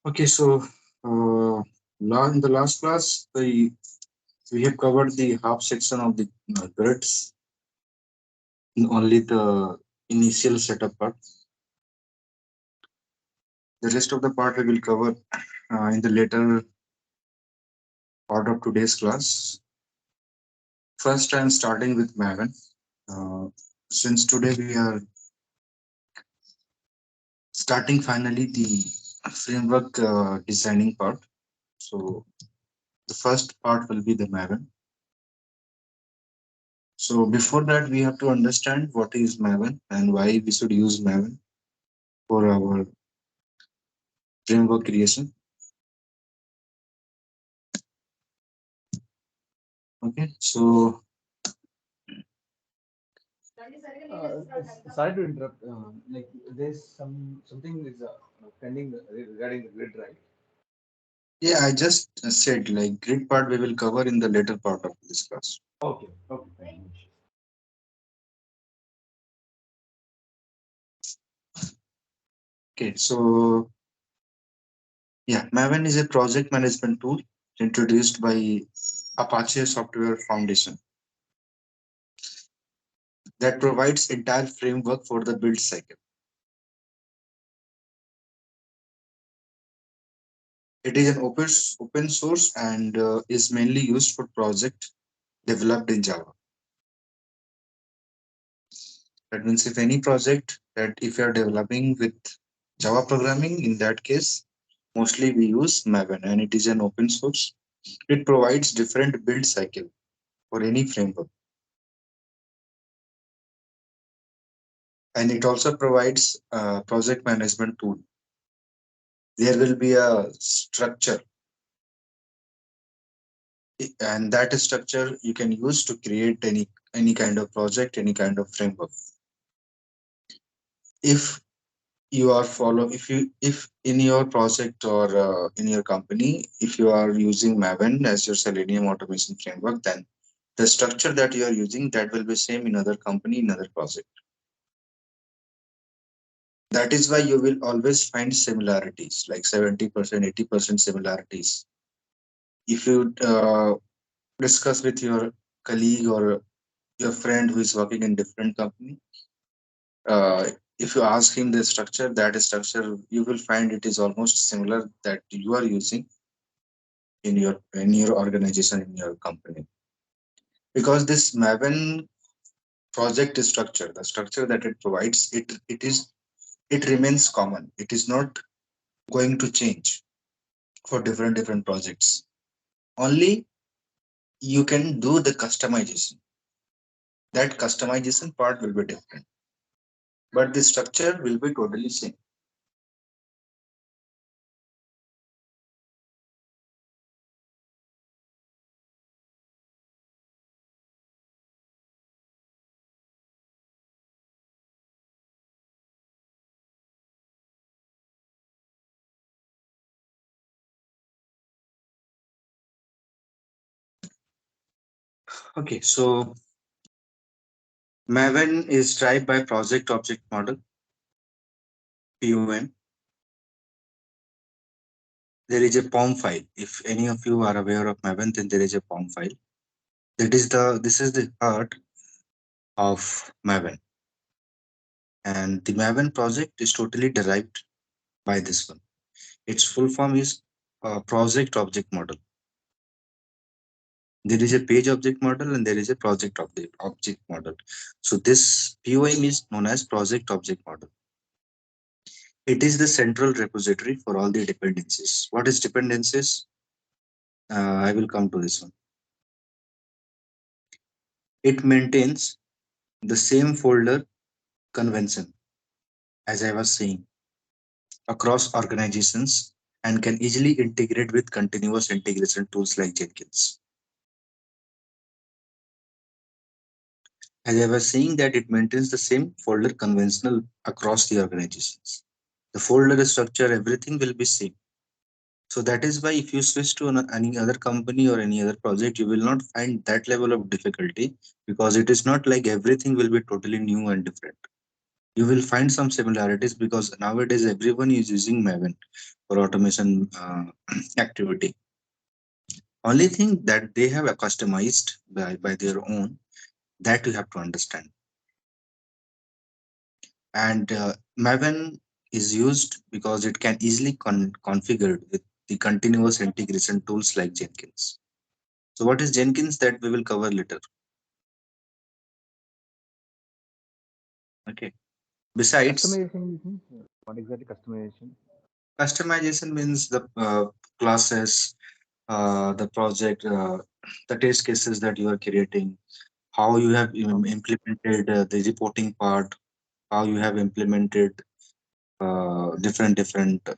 Okay, so in the last class, we have covered the half section of the grids, only the initial setup part. The rest of the part we will cover in the later part of today's class. First, I am starting with Maven. Uh, since today we are starting finally the framework designing part. So the first part will be the Maven. So before that, we have to understand what is Maven and why we should use Maven for our framework creation. Okay, so Sorry to interrupt. Like there's something is pending regarding the grid, right? yeah, I just said like grid part we will cover in the later part of this class. Okay, okay, fine. No issues. Okay, so yeah, Maven is a project management tool introduced by Apache Software Foundation that provides entire framework for the build cycle. It is an open source and is mainly used for project developed in Java. That means if any project that if you are developing with Java programming, in that case, mostly we use Maven and it is an open source. It provides different build cycle for any framework. And it also provides a project management tool. There will be a structure and that structure you can use to create any kind of project, any kind of framework. If you are follow if in your project or in your company if you are using Maven as your Selenium automation framework, then the structure that you are using that will be same in other company in other project. That is why you will always find similarities like 70% 80% similarities. If you discuss with your colleague or your friend who is working in different company, if you ask him the structure, that structure you will find it is almost similar that you are using in your organization in your company, because this Maven project structure, the structure that it provides, it remains common. It is not going to change for different projects. Only you can do the customization. That customization part will be different, but the structure will be totally same. Okay, so Maven is derived by project object model, POM. There is a POM file. If any of you are aware of Maven, then there is a POM file. This is the heart of Maven, and the Maven project is totally derived by this one. Its full form is project object model. There is a page object model and there is a project object model. So this POM is known as project object model. It is the central repository for all the dependencies. What is dependencies? I will come to this one. It maintains the same folder convention as I was saying across organizations and can easily integrate with continuous integration tools like Jenkins. As I was saying that it maintains the same folder conventional across the organizations. The folder structure, everything will be same. So that is why if you switch to any other company or any other project, you will not find that level of difficulty, because it is not like everything will be totally new and different. You will find some similarities because nowadays everyone is using Maven for automation activity. Only thing that they have customized by their own, that you have to understand. And Maven is used because it can easily configured with the continuous integration tools like Jenkins. So what is Jenkins, that we will cover later. Okay. Besides, Customization. What exactly customization? customization means the classes, the project, the test cases that you are creating, how you have Okay. implemented the reporting part, how you have implemented different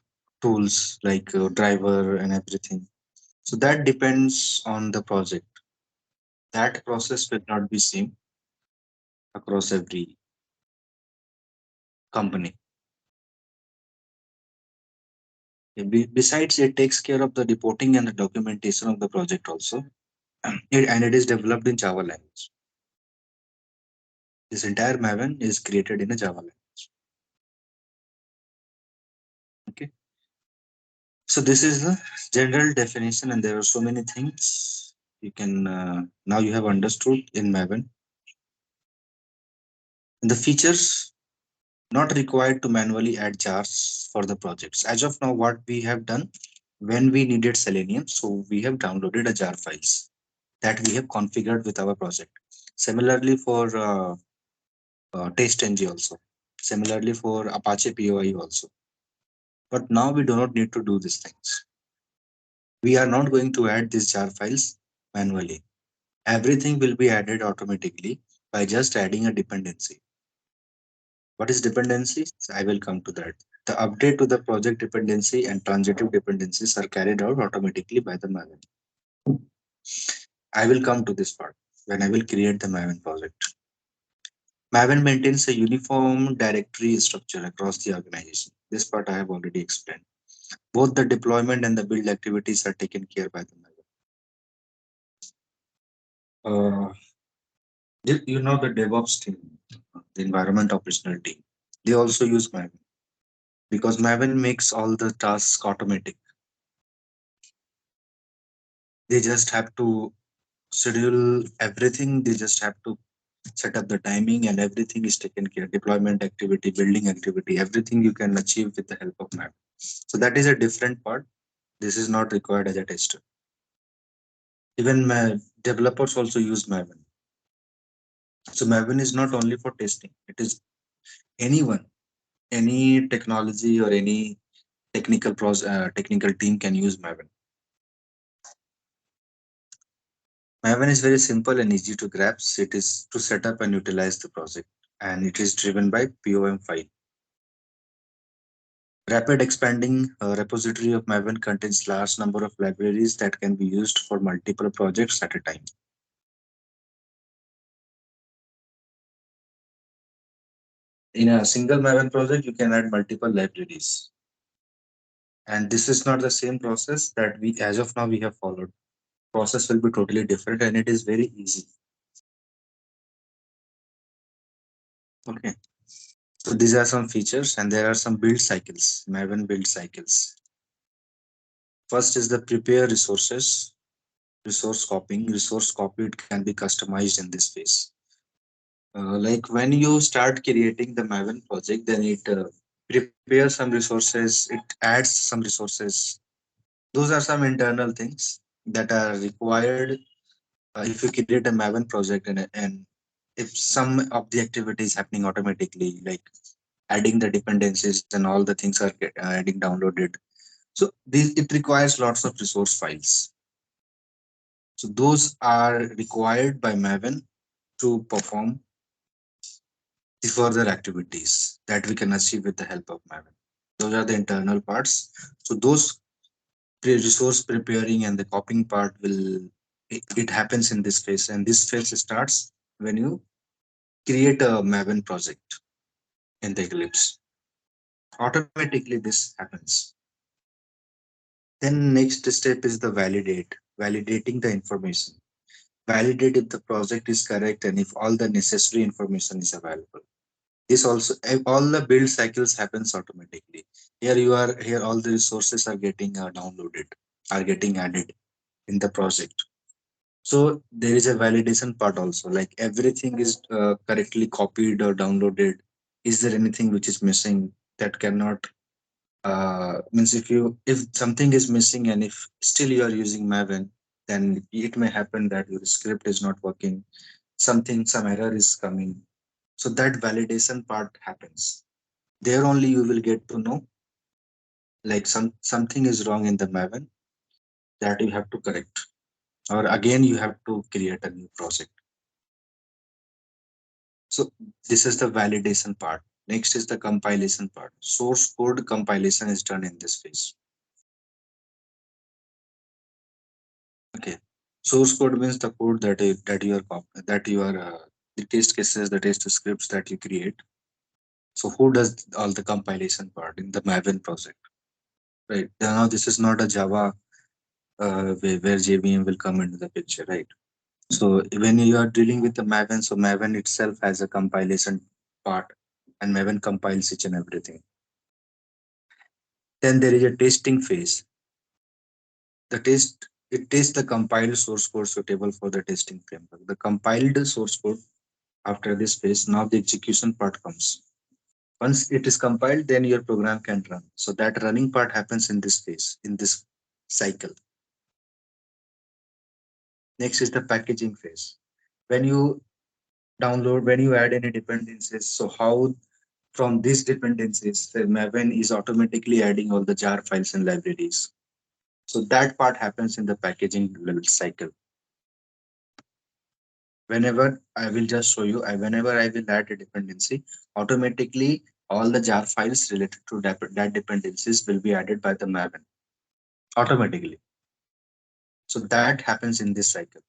tools like driver and everything. So that depends on the project. That process will not be same across every company. Besides, it takes care of the reporting and the documentation of the project also. And it is developed in Java language. This entire Maven is created in a Java language. Okay. So this is the general definition, and there are so many things you can now you have understood in Maven. And the features not required to manually add jars for the projects. As of now, what we have done, when we needed Selenium, so we have downloaded a jar files that we have configured with our project. Similarly for TestNG also. Similarly for Apache POI also. But now we do not need to do these things. We are not going to add these jar files manually. Everything will be added automatically by just adding a dependency. What is dependency? I will come to that. The update to the project dependency and transitive dependencies are carried out automatically by the Maven. I will come to this part when I will create the Maven project. Maven maintains a uniform directory structure across the organization. This part I have already explained. Both the deployment and the build activities are taken care by the Maven. You know the DevOps team, the environment operational team. They also use Maven because Maven makes all the tasks automatic. They just have to schedule everything. They just have to set up the timing, and everything is taken care. Deployment activity, building activity, everything you can achieve with the help of Maven. So that is a different part. This is not required as a tester. Even developers also use Maven. So Maven is not only for testing. It is anyone, any technology or any technical team can use Maven. Maven is very simple and easy to grasp. It is to set up and utilize the project, and it is driven by POM file. Rapid expanding repository of Maven contains large number of libraries that can be used for multiple projects at a time. In a single Maven project, you can add multiple libraries, and this is not the same process that we, as of now, we have followed. Process will be totally different, and it is very easy. Okay. So these are some features, and there are some build cycles, Maven build cycles. First is the prepare resources, resource copying. Resource copy, it can be customized in this phase. Like when you start creating the Maven project, then it prepares some resources, it adds some resources. Those are some internal things that are required if you create a Maven project, and if some of the activity is happening automatically, like adding the dependencies and all the things are getting downloaded. So these, it requires lots of resource files. So those are required by Maven to perform the further activities that we can achieve with the help of Maven. Those are the internal parts. So those resource preparing and the copying part it happens in this phase, and this phase starts when you create a Maven project in the Eclipse. Automatically this happens. Then next step is the validating the information. Validate if the project is correct and if all the necessary information is available. This also all the build cycles happens automatically. Here all the resources are getting downloaded, are getting added in the project. So there is a validation part also, like everything is correctly copied or downloaded. Is there anything which is missing that cannot means if something is missing and if still you are using Maven, then it may happen that your script is not working, some error is coming. So that validation part happens. There only you will get to know like something is wrong in the Maven that you have to correct, or again you have to create a new project. So this is the validation part. Next is the compilation part. Source code compilation is done in this phase. Okay. Source code means the code that you are the test cases, the test scripts that you create. So who does all the compilation part in the Maven project, right? Now this is not a Java where JVM will come into the picture, right? So when you are dealing with the Maven, so Maven itself has a compilation part, and Maven compiles each and everything. Then there is a testing phase. The test it tests the compiled source code suitable for the testing framework. The compiled source code after this phase, now the execution part comes. Once it is compiled, then your program can run. So that running part happens in this phase, in this cycle. Next is the packaging phase. When you when you add any dependencies, so how from these dependencies, the Maven is automatically adding all the jar files and libraries. So that part happens in the packaging level cycle. Whenever I will just show you, whenever I will add a dependency, automatically all the jar files related to that dependencies will be added by the Maven automatically. So that happens in this cycle,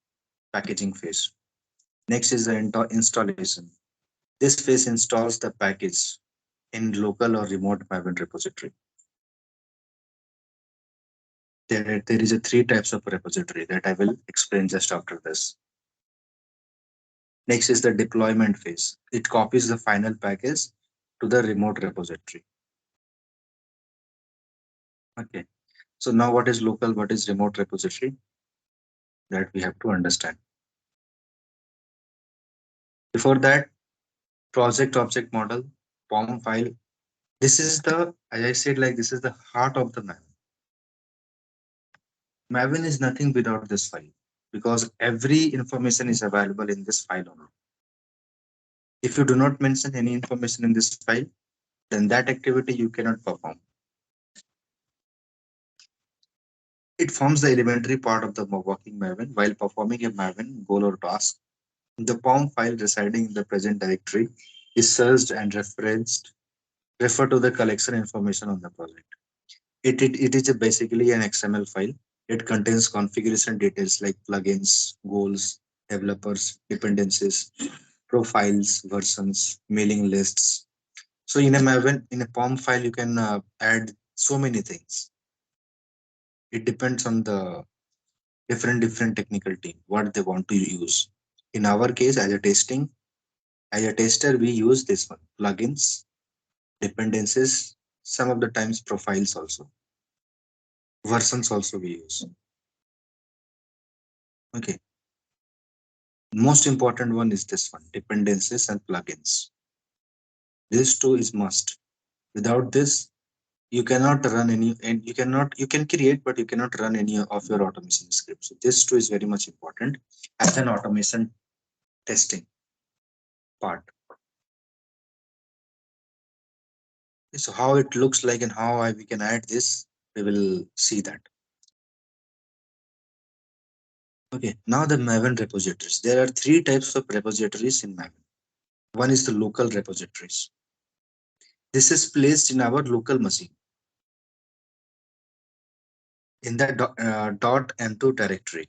packaging phase. Next is the installation. This phase installs the package in local or remote Maven repository. There is a three types of repository that I will explain just after this. Next is the deployment phase. It copies the final package to the remote repository. Okay. So now what is local, what is remote repository? That we have to understand. Before that, project object model, POM file. This is the, as I said, like this is the heart of the Maven. Maven is nothing without this file because every information is available in this file only. If you do not mention any information in this file, then that activity you cannot perform. It forms the elementary part of the working Maven while performing a Maven goal or task. The POM file residing in the present directory is searched and refer to the collection information on the project. It is basically an XML file. It contains configuration details like plugins, goals, developers, dependencies, profiles, versions, mailing lists. So in a Maven, in a POM file, you can add so many things. It depends on the different technical team what they want to use. In our case, as a tester, we use this one plugins, dependencies, some of the times profiles also, versions also we use. Okay, most important one is this one dependencies and plugins. This two is must. Without this, you cannot run any, and you can create, but you cannot run any of your automation scripts. So this two is very much important as an automation testing part. So how it looks like and how we can add this, we will see that. Okay, now the Maven repositories. There are three types of repositories in Maven. One is the local repositories. This is placed in our local machine in the .m2 directory.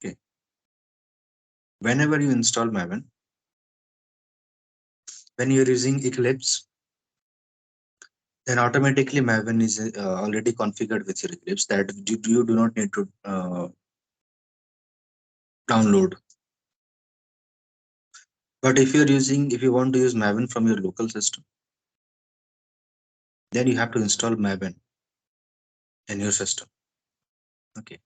Okay, whenever you install Maven, when you're using Eclipse, then automatically Maven is already configured with your Eclipse that you do not need to download. But if you want to use Maven from your local system, then you have to install Maven in your system. Okay.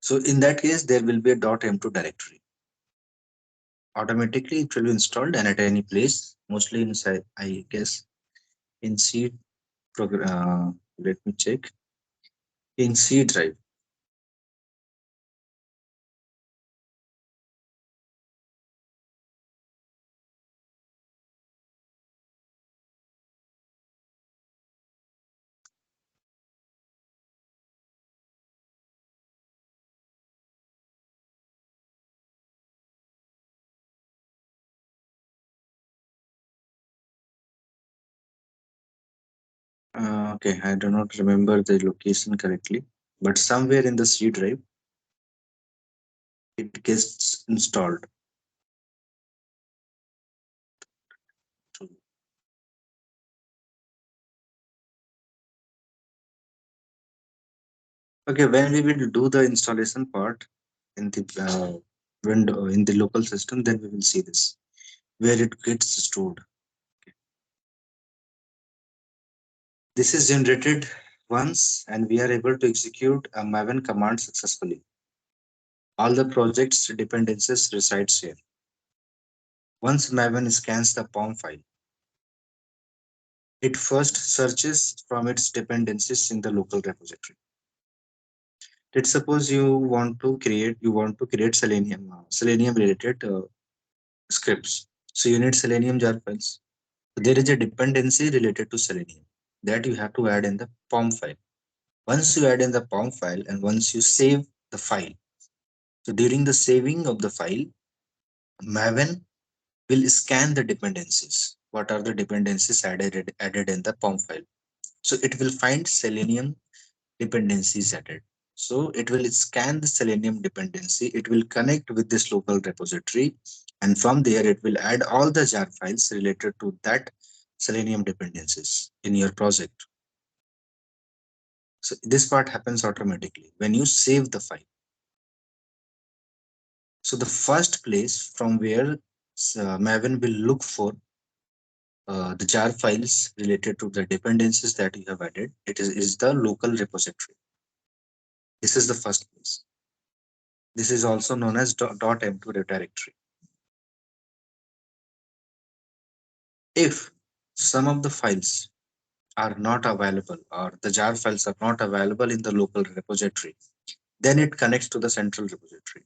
So in that case, there will be a .m2 directory. Automatically, it will be installed and at any place, mostly inside, I guess, in C program. Let me check. In C drive. Okay, I do not remember the location correctly, but somewhere in the C drive, it gets installed. Okay, when we will do the installation part in the window in the local system, then we will see this where it gets stored. This is generated once, and we are able to execute a Maven command successfully. All the project's dependencies resides here. Once Maven scans the POM file, it first searches from its dependencies in the local repository. Let's suppose you want to create Selenium related scripts. So you need Selenium jar files. So there is a dependency related to Selenium that you have to add in the POM file. Once you add in the POM file and once you save the file, so during the saving of the file, Maven will scan the dependencies. What are the dependencies added in the POM file? So it will find Selenium dependencies added. So it will scan the Selenium dependency. It will connect with this local repository, and from there it will add all the jar files related to that Selenium dependencies in your project. So this part happens automatically when you save the file. So the first place from where Maven will look for the jar files related to the dependencies that you have added, is the local repository. This is the first place. This is also known as .m2 directory. If some of the files are not available or the jar files are not available in the local repository, then it connects to the central repository.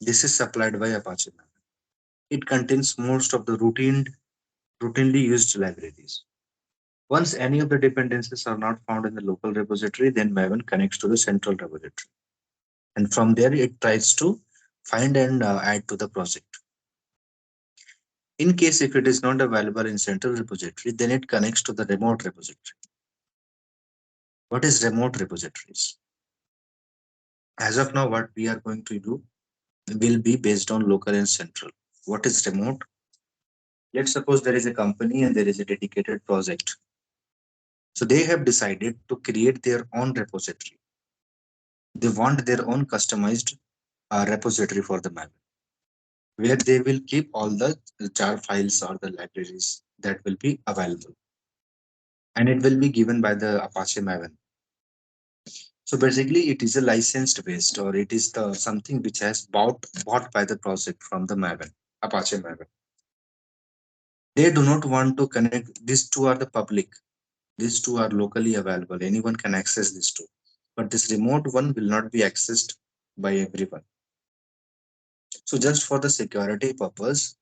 This is supplied by Apache Maven. It contains most of the routinely used libraries. Once any of the dependencies are not found in the local repository, then Maven connects to the central repository. And from there, it tries to find and add to the project. In case if it is not available in central repository, then it connects to the remote repository. What is remote repositories? As of now, what we are going to do will be based on local and central. What is remote? Let's suppose there is a company and there is a dedicated project. So they have decided to create their own repository. They want their own customized repository for the map, where they will keep all the jar files or the libraries that will be available. And it will be given by the Apache Maven. So basically, it is a licensed based, or it is the something which has bought by the project from the Maven, Apache Maven. They do not want to connect. These two are the public. These two are locally available. Anyone can access these two. But this remote one will not be accessed by everyone. So just for the security purpose,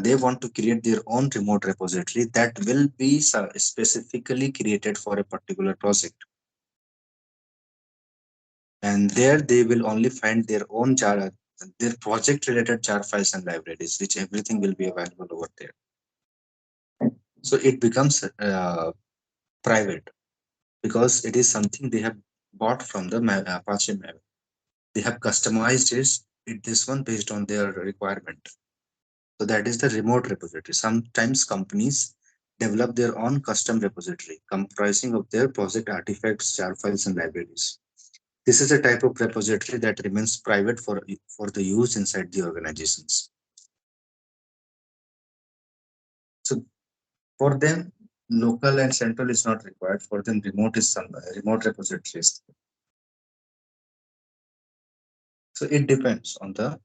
they want to create their own remote repository that will be specifically created for a particular project. And there they will only find their own jar, their project related jar files and libraries, which everything will be available over there. So it becomes private because it is something they have bought from the Apache Maven. They have customized this one based on their requirement. So that is the remote repository. Sometimes companies develop their own custom repository comprising of their project artifacts, jar files, and libraries. This is a type of repository that remains private for the use inside the organizations. For them, local and central is not required. For them, remote is some remote repositories. So it depends on the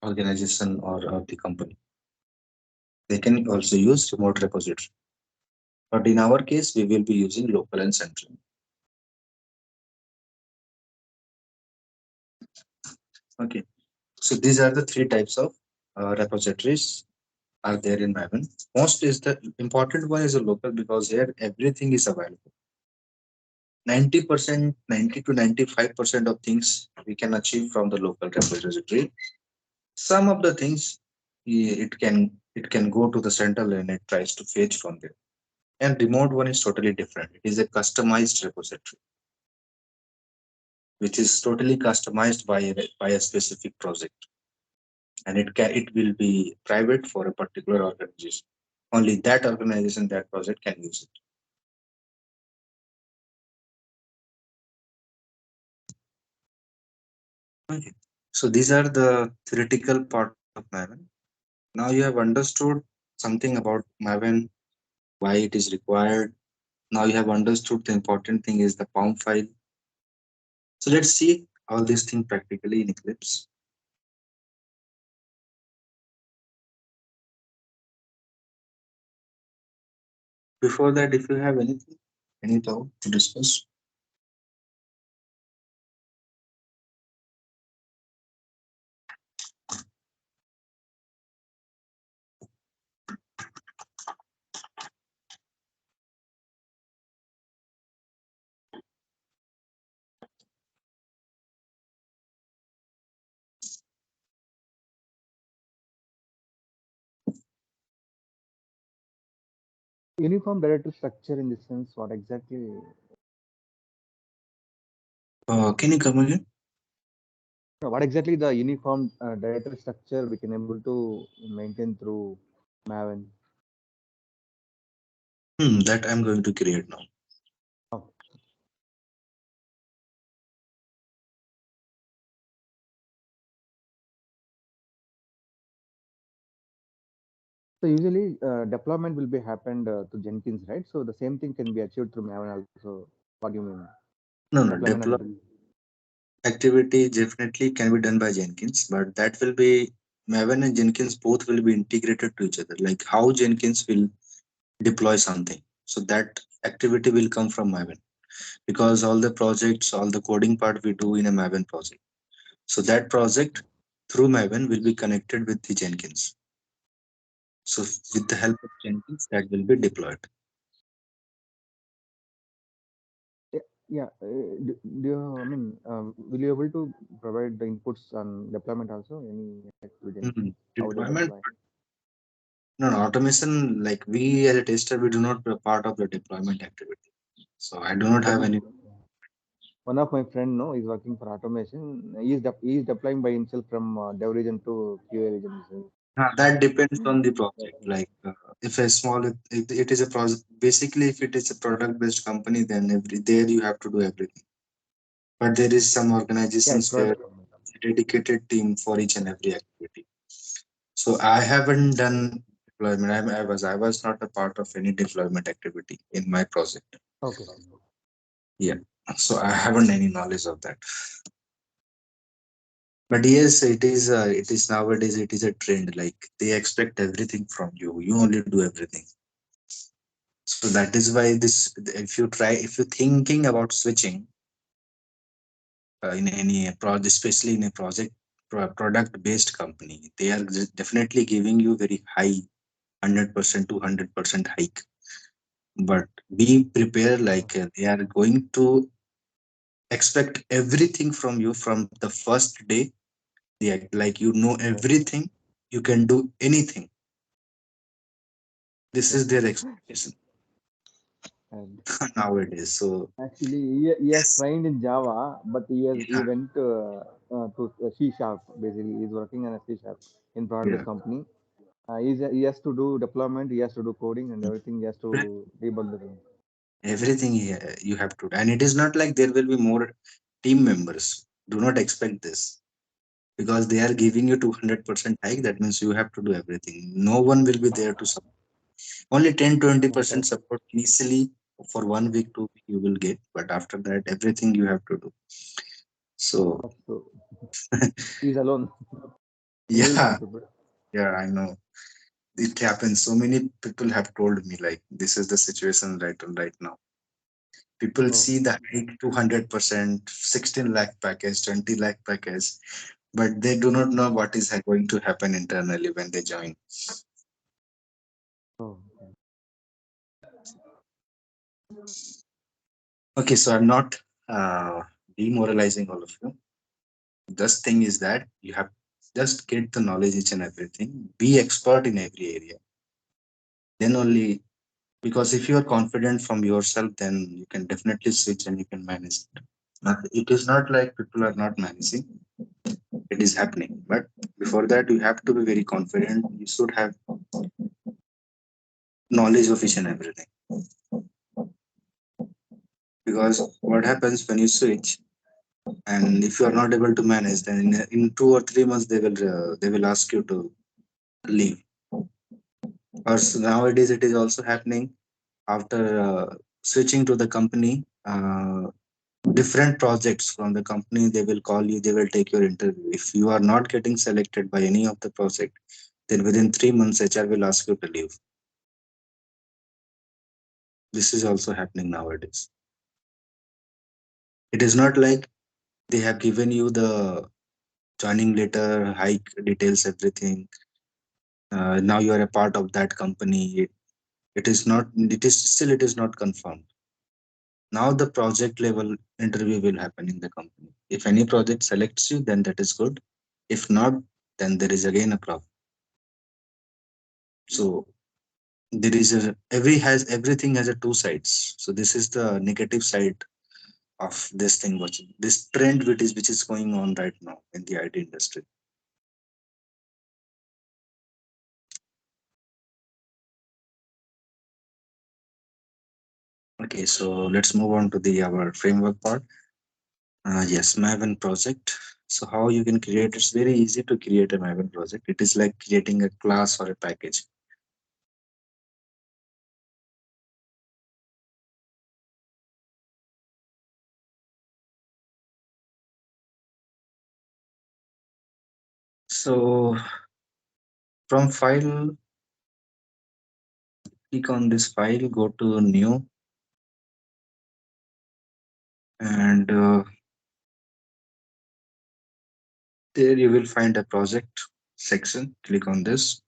organization or the company. They can also use remote repository. But in our case, we will be using local and central. Okay. So these are the three types of repositories are there in Maven. Most is the important one is a local because here everything is available. 90%, 90 to 95% of things we can achieve from the local repository. Some of the things it can go to the central and it tries to fetch from there. And remote one is totally different. It is a customized repository, which is totally customized by a specific project, and it will be private for a particular organization. Only that organization, that project can use it. Okay. So these are the theoretical part of Maven. Now you have understood something about Maven, why it is required. Now you have understood the important thing is the POM file. So let's see all these things practically in Eclipse. Before that, if you have anything, any doubt to discuss. Uniform directory structure in the sense, what exactly? Can you come again? No, what exactly the uniform directory structure we can able to maintain through Maven? That I'm going to create now. Oh, so usually deployment will be happened to Jenkins, right? So the same thing can be achieved through Maven also. What do you mean? No, no, Deployment and deploy build. activity definitely can be done by Jenkins, but that will be Maven and Jenkins both will be integrated to each other. Like how Jenkins will deploy something. So that activity will come from Maven because all the projects, all the coding part we do in a Maven project. So that project through Maven will be connected with the Jenkins. So with the help of Jenkins, that will be deployed. Yeah, yeah. Do you, I mean, will you able to provide the inputs on deployment also? Any to Jenkins? How they Deployment, deploy? no, no, automation, like we as a tester, we do not be a part of the deployment activity. So I do not But have any. one of my friend, no, is working for automation. He is deploying by himself from dev region to QA region. So, That depends on the project. Like if a small, it is a project. Basically, if it is a product-based company, then every there you have to do everything. But there is some yeah, it's organizations where product. a dedicated team for each and every activity. So I haven't done deployment. I was not a part of any deployment activity in my project. Okay. Yeah. So I haven't any knowledge of that. But yes, it is nowadays it is a trend. Like they expect everything from you. You only do everything. So that is why this if you're thinking about switching in any project, especially in a product based company, they are definitely giving you very high 100% 200% hike. But be prepared, like they are going to expect everything from you from the first day. They act like you know Yes. everything, you can do anything. This Yeah. is their expectation And nowadays. So actually, he has yes, trained in Java, but he yeah, went to C sharp. Basically, he's working on a C sharp in product-based yeah. company. He has to do deployment. He has to do coding and everything. He has to debug the thing. Everything you have to do. And it is not like there will be more team members. Do not expect this because they are giving you 200% hike. That means you have to do everything. No one will be there to support. Only 10 Okay. 20% support initially for 1 week, 2 week you will get, but after that everything you have to do. So That's true. He's alone. He will yeah, contribute. yeah, I know it happens. So many people have told me like this is the situation right now. People Oh, see the hike 200%, 16 lakh package, 20 lakh package, but they do not know what is going to happen internally when they join. oh, okay. Okay, so I'm not uh, demoralizing all of you. Just thing is that you have just get the knowledge each and everything. Be expert in every area. Then only, because if you are confident from yourself, then you can definitely switch and you can manage it. It is not like people are not managing. It is happening. But before that, you have to be very confident. You should have knowledge of each and everything. Because what happens when you switch, and if you are not able to manage, then in 2 or 3 months they will ask you to leave. Or nowadays it is also happening after switching to the company. Different projects from the company they will call you. They will take your interview. If you are not getting selected by any of the project, then within 3 months HR will ask you to leave. This is also happening nowadays. It is not like they have given you the joining letter, hike details, everything. Now you are a part of that company. It is not. It is still. It is not confirmed. Now the project level interview will happen in the company. If any project selects you, then that is good. If not, then there is again a problem. So there is a everything has a two sides. So this is the negative side of this thing, this trend which is going on right now in the IT industry. Okay, so let's move on to the our framework part. Yes, Maven project. So how you can create? It's very easy to create a Maven project. It is like creating a class or a package. So from file, click on this file, go to new, and there you will find a project section. Click on this.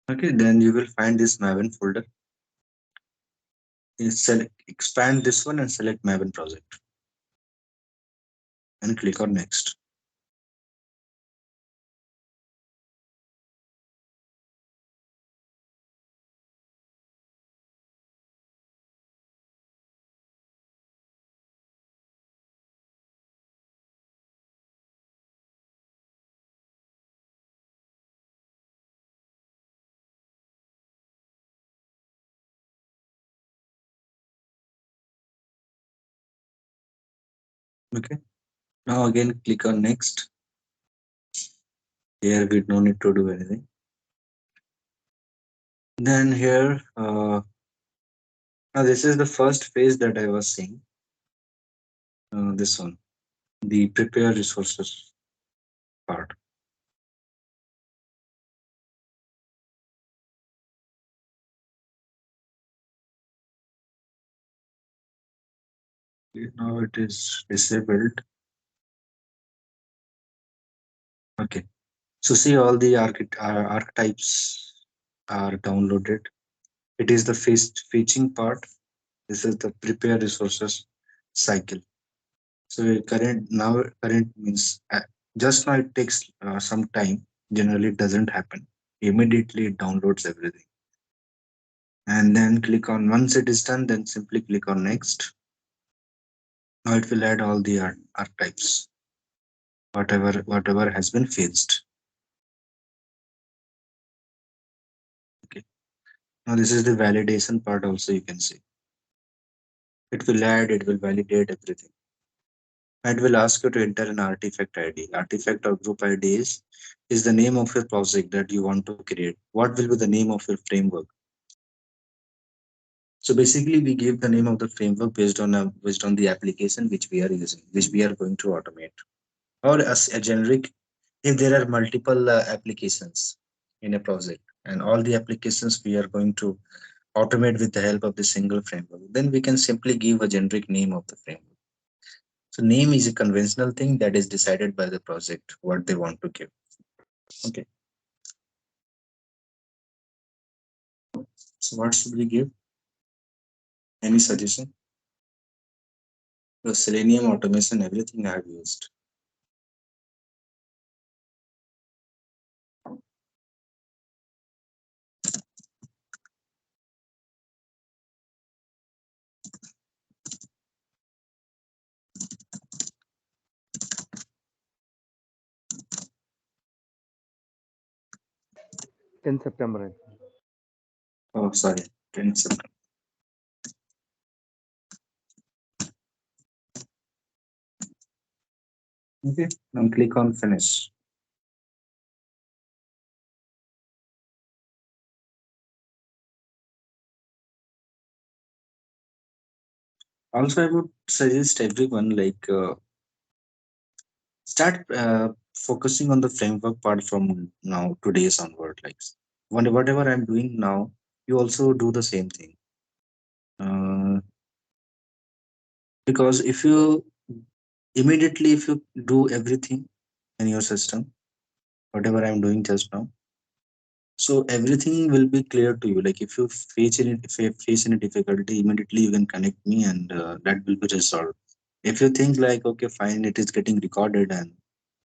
Okay, then you will find this Maven folder. You select, expand this one and select Maven project and click on next. Okay, now again click on next. Here we no need to do anything. Then here, now this is the first phase that I was seeing. This one, the prepare resources part. Okay, now it is disabled. Okay, so see all the archetypes are downloaded. It is the fetching part. This is the prepare resources cycle. So current means just now it takes some time. Generally, it doesn't happen immediately. It downloads everything, and then click on once it is done. Then simply click on next. Now it will add all the archetypes, whatever has been fetched. Okay. Now this is the validation part also, you can see. It will add, it will validate everything. It will ask you to enter an artifact ID. Artifact or group ID is the name of your project that you want to create. What will be the name of your framework? So basically, we give the name of the framework based on the application which we are using, which we are going to automate, or as a generic. If there are multiple applications in a project, and all the applications we are going to automate with the help of the single framework, then we can simply give a generic name of the framework. So name is a conventional thing that is decided by the project what they want to give. Okay. So what should we give? Any suggestion? The Selenium automation, everything I have used. 10 September, I think. Oh, sorry. 10 September. Okay. Now click on finish. Also, I would suggest everyone start focusing on the framework part from now, today's onward. Like whatever I'm doing now, you also do the same thing. Uh, because if you immediately if you do everything in your system, whatever I'm doing just now, so everything will be clear to you. Like if you face any difficulty, immediately you can connect me, and that will be resolved. If you think like, okay, fine, it is getting recorded, and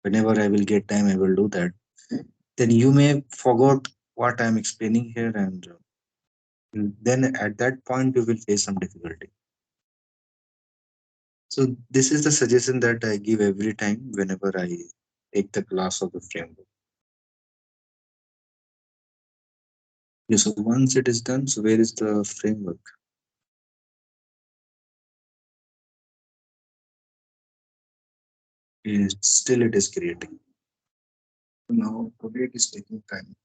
whenever I will get time I will do that, then you may forgot what I'm explaining here, and then at that point you will face some difficulty. So this is the suggestion that I give every time whenever I take the class of the framework. Yeah, so once it is done, so where is the framework? Still it is creating. Now today it is taking time.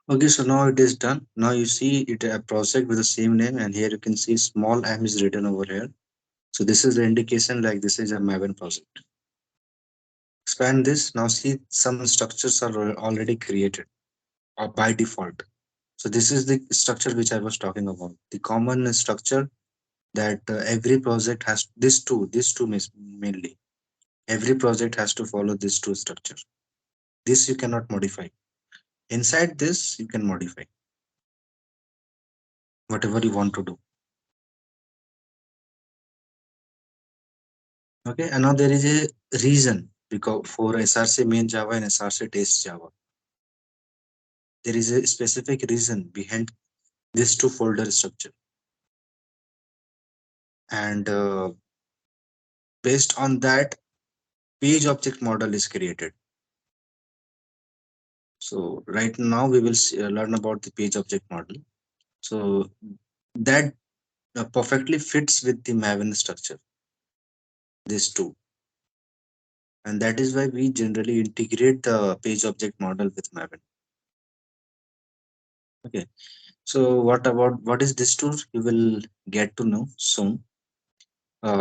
Okay, so now it is done. Now you see it a project with the same name, and here you can see small m is written over here. So this is the indication like this is a Maven project. Expand this. Now see some structures are already created by default. So this is the structure which I was talking about. The common structure that every project has this two mainly. Every project has to follow this two structure. This you cannot modify. Inside this you can modify whatever you want to do. Okay, and now there is a reason because for SRC main Java and SRC test Java, there is a specific reason behind this two folder structure, and based on that, page object model is created. So right now we will learn about the page object model. So that perfectly fits with the Maven structure, these two, and that is why we generally integrate the page object model with Maven. Okay, so what is this tool? You will get to know soon.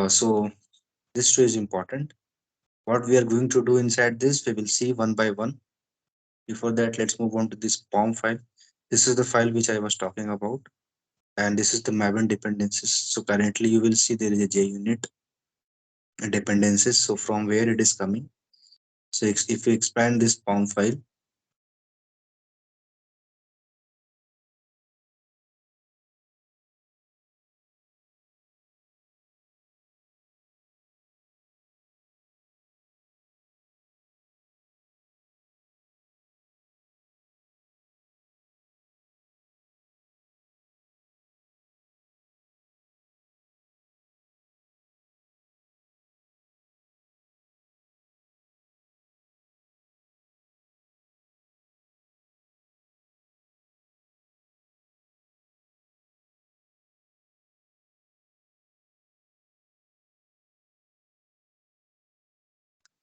So this too is important. What we are going to do inside this, we will see one by one. Before that, let's move on to this POM file. This is the file which I was talking about, and this is the Maven dependencies. So currently, you will see there is a JUnit dependencies. So from where it is coming. So if you expand this POM file,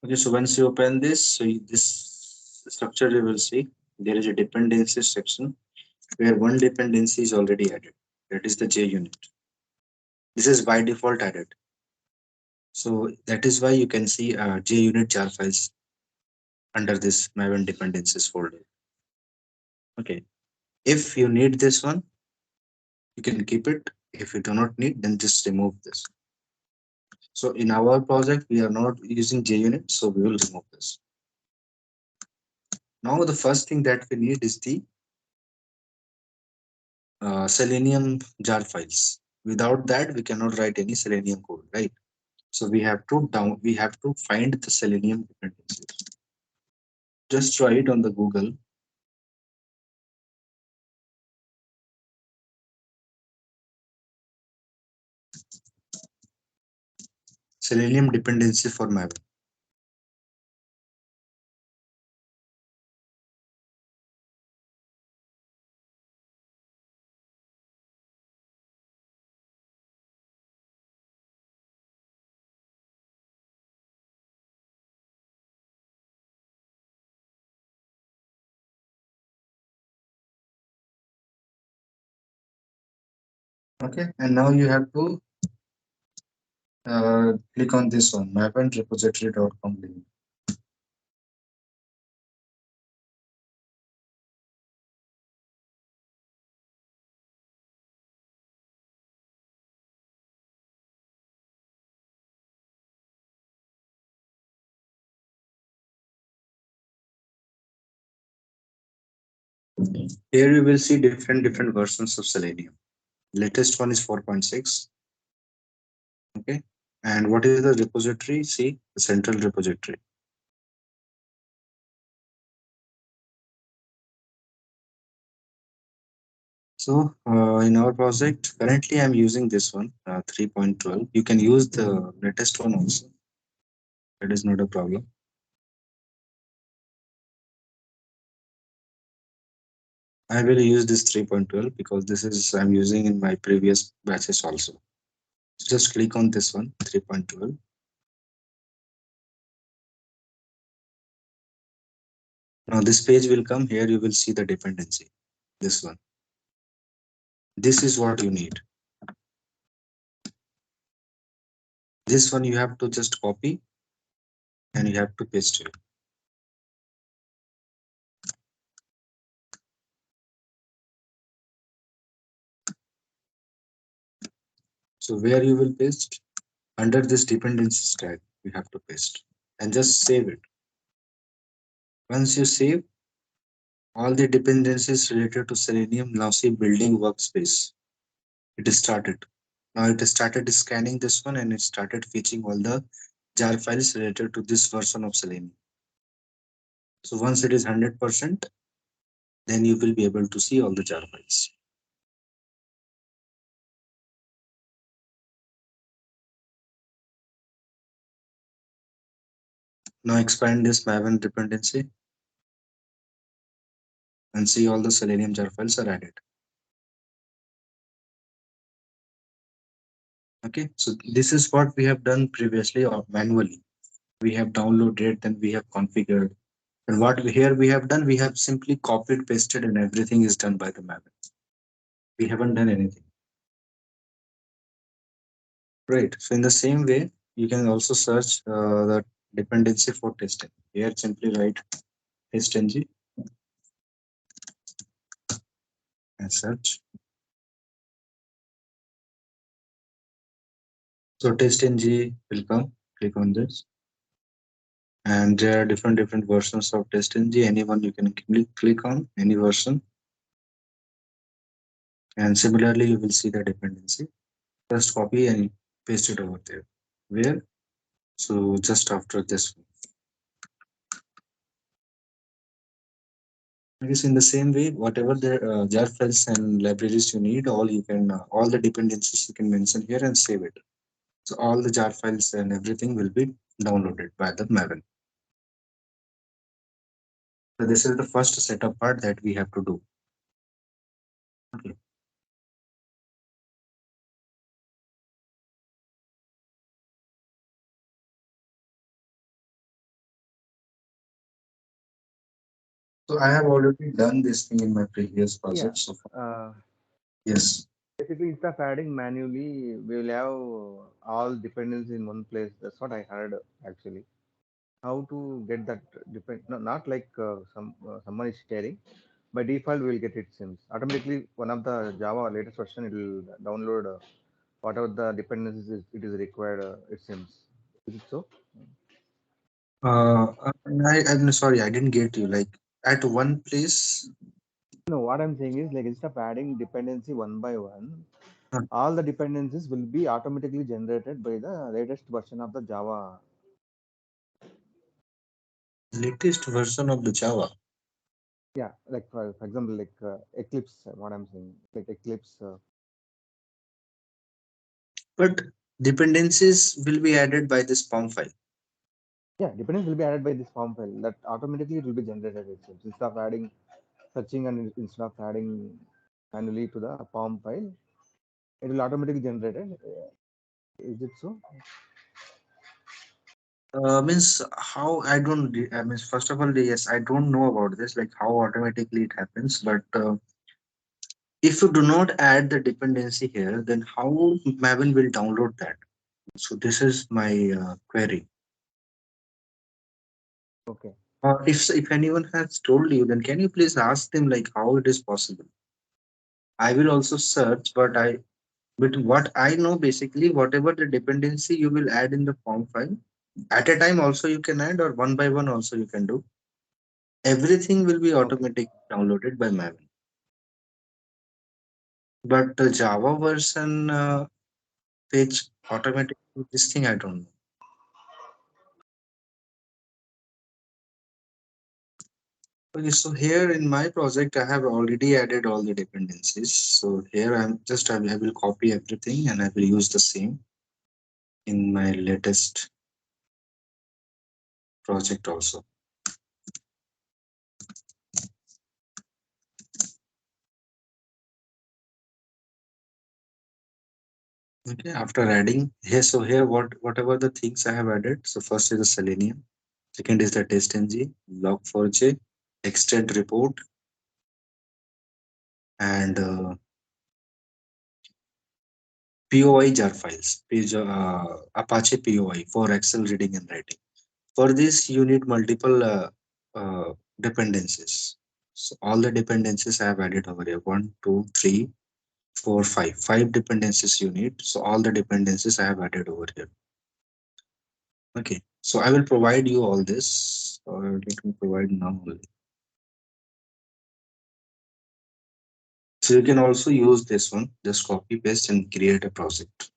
okay. So once you open this, this structure you will see there is a dependency section where one dependency is already added. That is the JUnit. This is by default added. So that is why you can see JUnit jar files under this Maven dependencies folder. Okay. If you need this one, you can keep it. If you do not need, then just remove this. So in our project, we are not using JUnit, so we will remove this. Now the first thing that we need is the Selenium jar files. Without that, we cannot write any Selenium code, right? So we have to find the Selenium dependencies. Just try it on the Google. Selenium dependency for Maven. Okay, and now you have to click on this one, mavenrepository.com link. Here you will see different versions of Selenium. Latest one is 4.6. Okay, and what is the repository? See the central repository. So in our project, currently I'm using this one, 3.12. You can use the latest one also. That is not a problem. I will use this 3.12 because this is I'm using in my previous batches also. So just click on this one, 3.12. Now this page will come here. You will see the dependency. This one. This is what you need. This one you have to just copy and you have to paste it. So where you will paste? Under this dependencies tag, you have to paste and just save it. Once you save all the dependencies related to Selenium, now see building workspace. It is started. Now it has started scanning this one and it started fetching all the jar files related to this version of Selenium. So once it is 100%, then you will be able to see all the jar files. Now expand this Maven dependency and see all the Selenium jar files are added. Okay, so this is what we have done previously or manually. We have downloaded, then we have configured. And what here we have done, we have simply copied, pasted, and everything is done by the Maven. We haven't done anything. Right. So in the same way, you can also search the dependency for testing. Here simply write testng and search. So testng will come. Click on this, and there are different versions of testng. Any one you can click on any version, and similarly you will see the dependency. Just copy and paste it over there. Where? So just after this one. I guess in the same way, whatever the jar files and libraries you need, all you can all the dependencies you can mention here and save it. So all the jar files and everything will be downloaded by the Maven. So this is the first setup part that we have to do. Okay. So I have already done this thing in my previous Yeah. project. So Uh, yes. Basically, instead of adding manually, we will have all dependencies in one place. That's what I heard actually. How to get that depend? No, not like someone is sharing. By default, we will get it seems automatically. One of the Java latest version, it will download whatever the dependencies it is required. It seems. Is it so? I'm sorry, I didn't get you. Like at one place. No, what I'm saying is like instead of adding dependency one by one, uh, all the dependencies will be automatically generated by the latest version of the Java. Latest version of the Java. Yeah, like for example, like Eclipse. What I'm saying, like Eclipse. But dependencies will be added by this POM file. Yeah, dependence will be added by this form file that automatically it will be generated itself. Instead of adding searching and instead of adding manually to the form file, it will automatically generated. Is it so? Means how I don't. I mean, first of all, yes, I don't know about this. Like how automatically it happens. But if you do not add the dependency here, then how Maven will download that? So this is my query. Okay. If anyone has told you, then can you please ask them like how it is possible? I will also search, but what I know basically, whatever the dependency you will add in the form file, at a time also you can add or one by one also you can do. Everything will be Okay. automatically downloaded by Maven. But the Java version page automatically this thing I don't know. Okay, so here in my project I have already added all the dependencies. So here I will copy everything and I will use the same in my latest project also. Okay, after adding here, so here whatever the things I have added. So first is the Selenium, second is the test ng, log4j, extend report, and POI jar files, Apache POI for Excel reading and writing. For this, you need multiple dependencies. So all the dependencies I have added over here: one, two, three, four, five. Five dependencies you need. So all the dependencies I have added over here. Okay. So I will provide you all this. Let me provide now only. So you can also use this one. Just copy paste and create a project.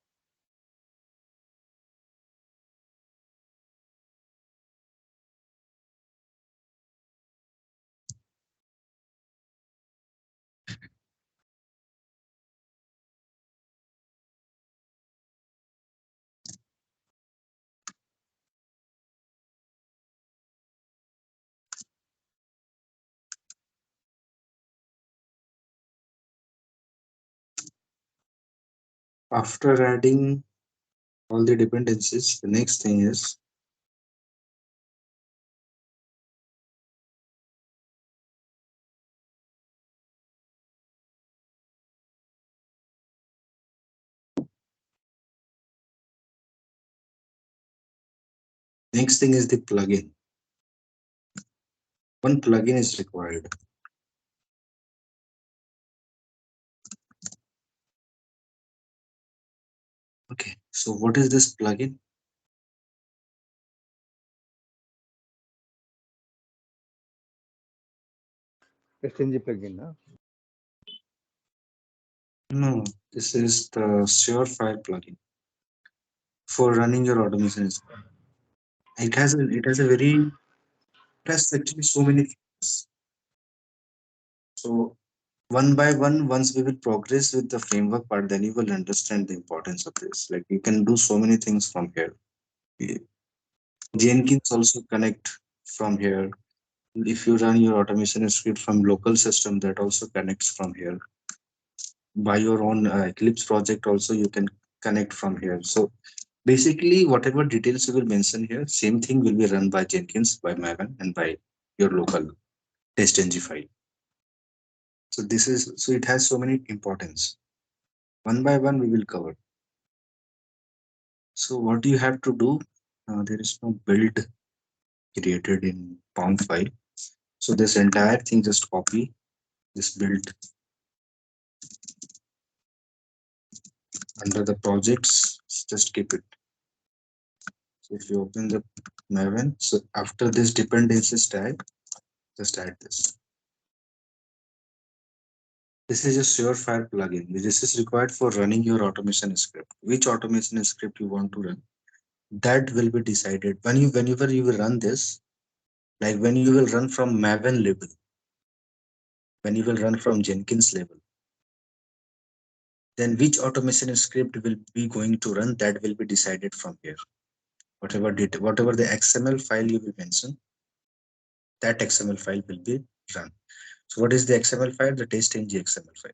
After adding all the dependencies, the next thing is the plugin. One plugin is required. Okay, so what is this plugin? SNG plugin, huh? No, this is the Surefire plugin for running your automation. It has a very it has actually so many features. So one by one, once we will progress with the framework part, then you will understand the importance of this. Like you can do so many things from here. Eh, Jenkins also connect from here. If you run your automation script from local system, that also connects from here. By your own Eclipse project, also you can connect from here. So basically, whatever details you will mention here, same thing will be run by Jenkins, by Maven, and by your local test file. So it has so many importance. One by one, we will cover. So what you have to do, there is no build created in pound file. So this entire thing, just copy this build under the projects, just keep it. So if you open the Maven, so after this dependencies tag, just add this. This is a Surefire plugin. This is required for running your automation script. Which automation script you want to run, that will be decided whenever you will run this. Like when you will run from Maven level, when you will run from Jenkins level, then which automation script will be going to run, that will be decided from here. Whatever the XML file you will mention, that XML file will be run. So what is the XML file? The test.ng XML file.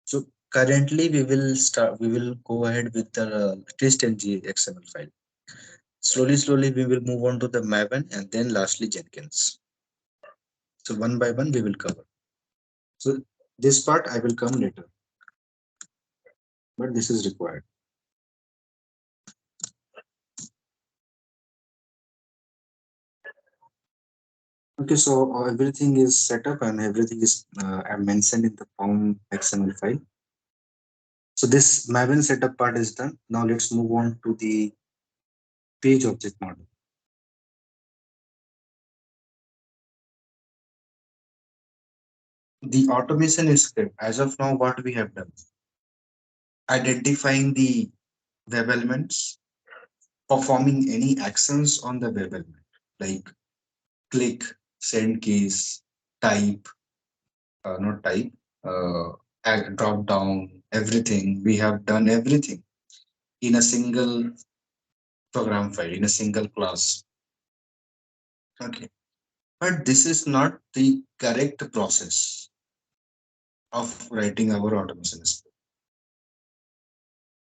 So currently we will go ahead with the test.ng XML file. Slowly we will move on to the Maven and then lastly Jenkins. So one by one we will cover. So this part I will come later, but this is required. Okay, so everything is set up and everything is mentioned in the Pound XML file. So this Maven setup part is done. Now let's move on to the page object model. The automation script, as of now, what we have done, identifying the web elements, performing any actions on the web element, like click, send keys, type, not type, drop down, everything. We have done everything in a single program file, in a single class. Okay. But this is not the correct process of writing our automation script.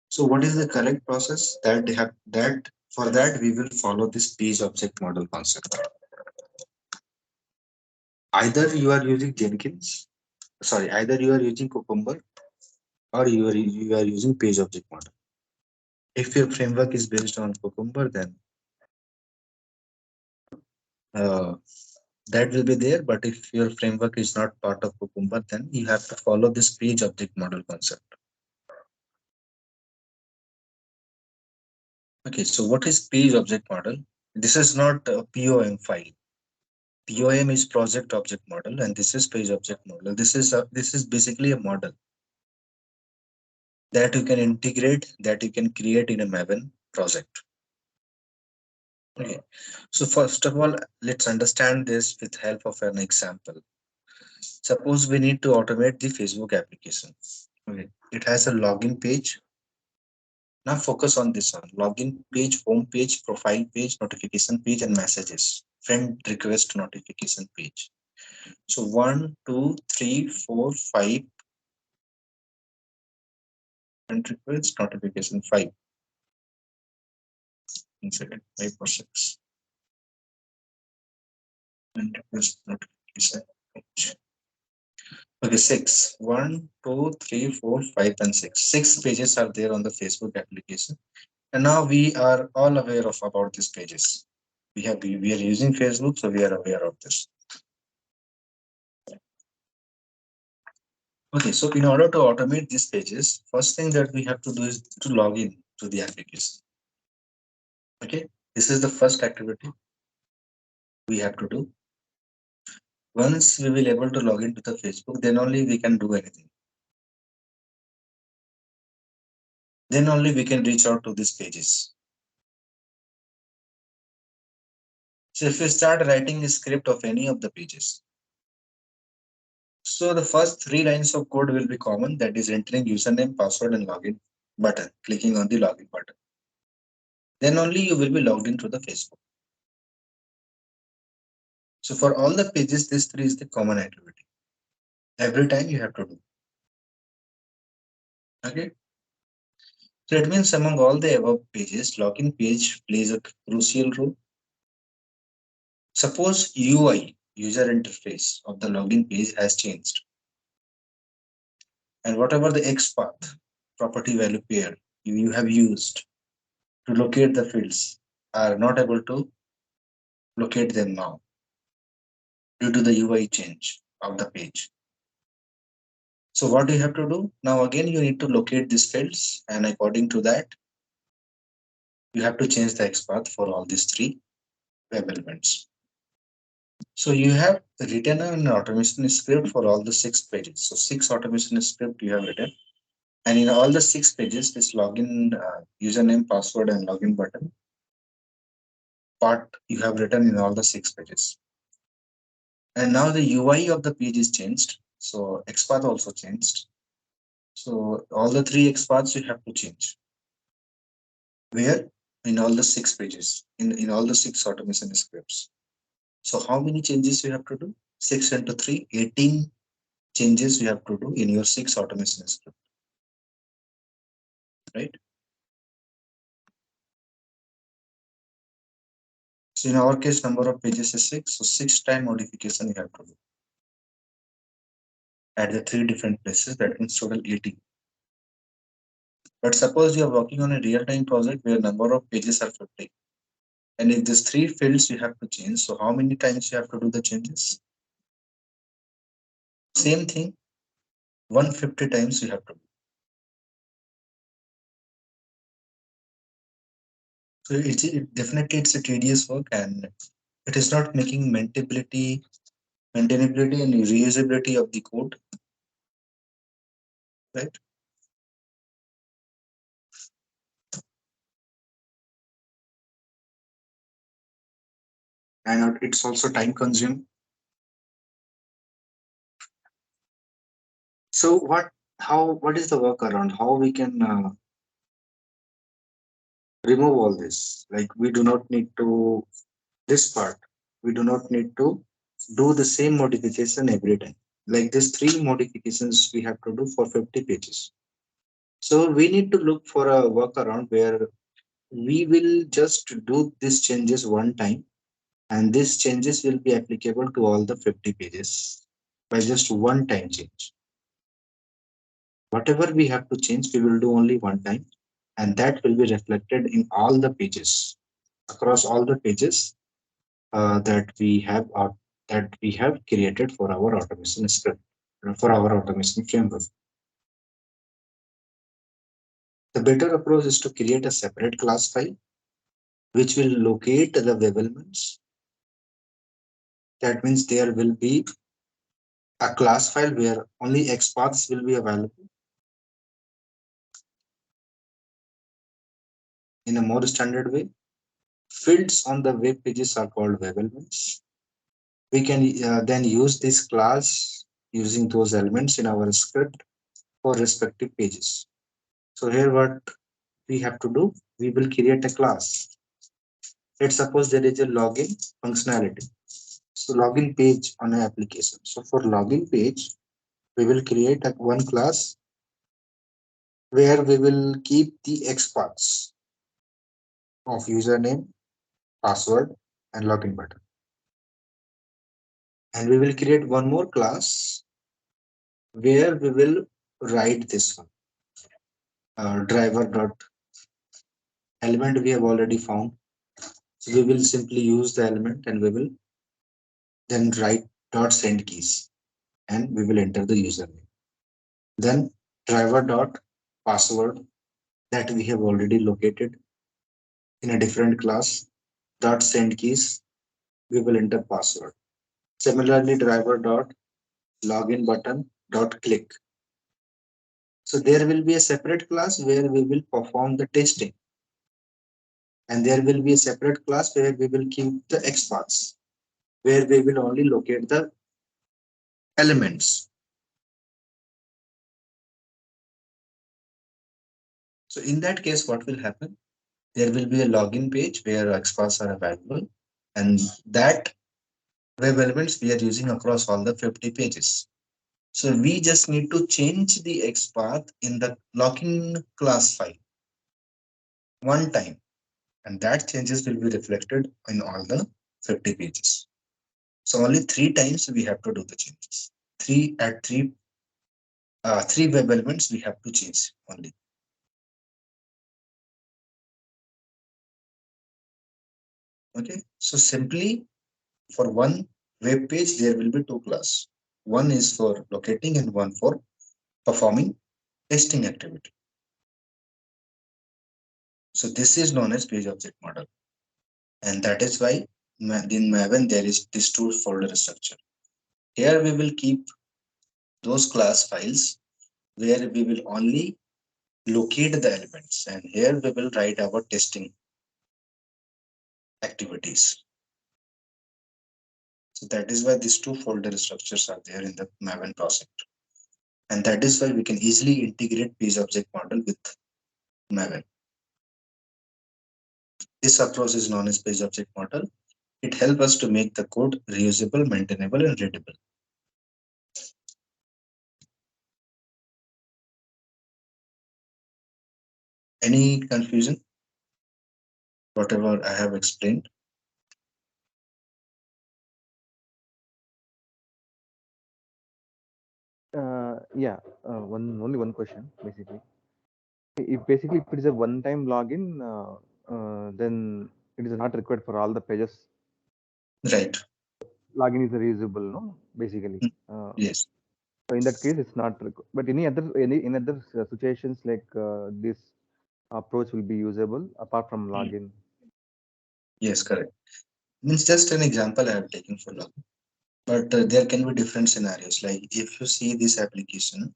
So what is the correct process? That for that we will follow this page object model concept. Either you are using Jenkins, sorry, either you are using Cucumber or you are using page object model. If your framework is based on Cucumber, then uh, that will be there. But if your framework is not part of Cucumber, then you have to follow this page object model concept. Okay, so what is page object model? This is not a POM file. POM is project object model, and this is page object model. This is basically a model that you can integrate, that you can create in a Maven project. Okay, so first of all, let's understand this with help of an example. Suppose we need to automate the Facebook application. Okay, it has a login page. Now focus on this one: login page, home page, profile page, notification page, and messages. Friend request notification page. So one, two, three, four, five. Friend request notification five. One second, 5 or 6. Friend request notification page. Okay, six. One, two, three, four, five, and six. 6 pages are there on the Facebook application. And now we are all aware of about these pages. We are using Facebook, so we are aware of this. Okay, so in order to automate these pages, first thing that we have to do is to log in to the application. Okay, this is the first activity we have to do. Once we will able to log into the Facebook, then only we can do anything. Then only we can reach out to these pages. So if we start writing a script of any of the pages, so the first 3 lines of code will be common, that is entering username, password, and login button, clicking on the login button. Then only you will be logged into the Facebook. So for all the pages, this three is the common activity. Every time you have to do. Okay. So it means among all the above pages, login page plays a crucial role. Suppose UI, user interface of the login page has changed, and whatever the XPath, property value pair you have used to locate the fields are not able to locate them now due to the UI change of the page. So what do you have to do? Now again, you need to locate these fields, and according to that, you have to change the XPath for all these three web elements. So you have written an automation script for all the 6 pages. So 6 automation script you have written, and in all the 6 pages, this login username, password, and login button part you have written in all the 6 pages. And now the UI of the page is changed. So XPath also changed. So all the 3 XPaths you have to change. Where? In all the 6 pages, in all the 6 automation scripts. So how many changes you have to do? 6 into 3, 18 changes you have to do in your 6 automation script, right? So in our case, number of pages is 6. So 6 time modification you have to do at the 3 different places. That means total 80. But suppose you are working on a real-time project where number of pages are 50. And if these 3 fields you have to change, so how many times you have to do the changes? Same thing, 150 times you have to do. So definitely it's a tedious work, and it is not making maintainability and reusability of the code, right? And it's also time consuming. So what is the workaround? How we can remove all this? Like we do not need to this part. We do not need to do the same modification every time. Like these 3 modifications we have to do for 50 pages. So we need to look for a workaround where we will just do these changes one time And these changes will be applicable to all the 50 pages by just one time change. Whatever we have to change, we will do only one time, and that will be reflected in all the pages, across all the pages that we have created for our automation script, for our automation framework. The better approach is to create a separate class file which will locate the web elements. That means there will be a class file where only XPaths will be available. In a more standard way, fields on the web pages are called web elements. We can then use this class using those elements in our script for respective pages. So here what we have to do, we will create a class. Let's suppose there is a login functionality. So login page on an application. So for login page, we will create a one class where we will keep the XPaths of username, password, and login button. And we will create one more class where we will write this one, driver dot element we have already found. So we will simply use the element and we will then write dot send keys and we will enter the username. Then driver dot password that we have already located in a different class dot send keys, we will enter password. Similarly, driver dot login button dot click. So there will be a separate class where we will perform the testing, and there will be a separate class where we will keep the XPaths, where we will only locate the elements. So in that case, what will happen? There will be a login page where XPaths are available, and that web elements we are using across all the 50 pages. So we just need to change the XPath in the login class file one time, and that changes will be reflected in all the 50 pages. So only three times we have to do the changes. Three web elements we have to change only. Okay. So simply for one web page, there will be two classes. One is for locating and one for performing testing activity. So this is known as page object model. And that is why in Maven there is this two folder structure. Here we will keep those class files where we will only locate the elements, and here we will write our testing activities. So that is why these two folder structures are there in the Maven project. And that is why we can easily integrate page object model with Maven. This approach is known as page object model. It helps us to make the code reusable, maintainable, and readable. Any confusion? Whatever I have explained. Yeah, one only one question basically. If it is a one-time login, then it is not required for all the pages. Right. Login is reusable, no? Basically. Mm, Uh, yes. so in that case, it's not required. But any in other situations like this approach will be usable apart from Mm, login. yes, correct. Means just an example I have taken for login. But there can be different scenarios. Like if you see this application,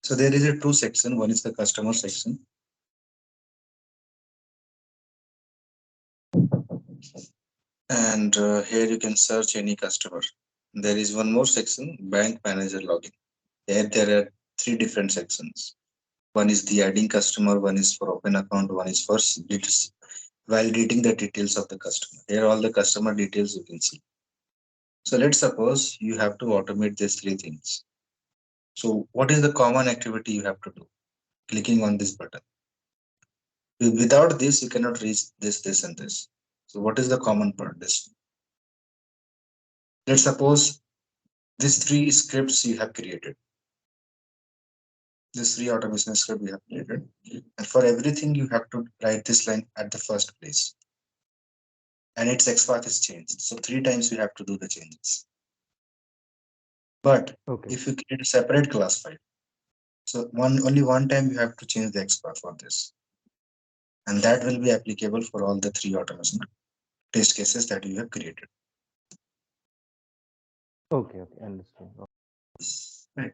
so there is a two section. One is the customer section, and here you can search any customer. There is one more section, bank manager login. There are three different sections. One is the adding customer, one is for open account, one is for validating the details of the customer. Here all the customer details you can see. So let's suppose you have to automate these three things. So what is the common activity you have to do? Clicking on this button. Without this, you cannot reach this, and this. So what is the common part? This. Let's suppose these three scripts you have created. These three automation script you have created. And for everything, you have to write this line at the first place. And its XPath is changed. So three times you have to do the changes. But Okay. if you create a separate class file, so only one time you have to change the XPath for this. And that will be applicable for all the three automation test cases that you have created. Okay. Okay. Understood. Right.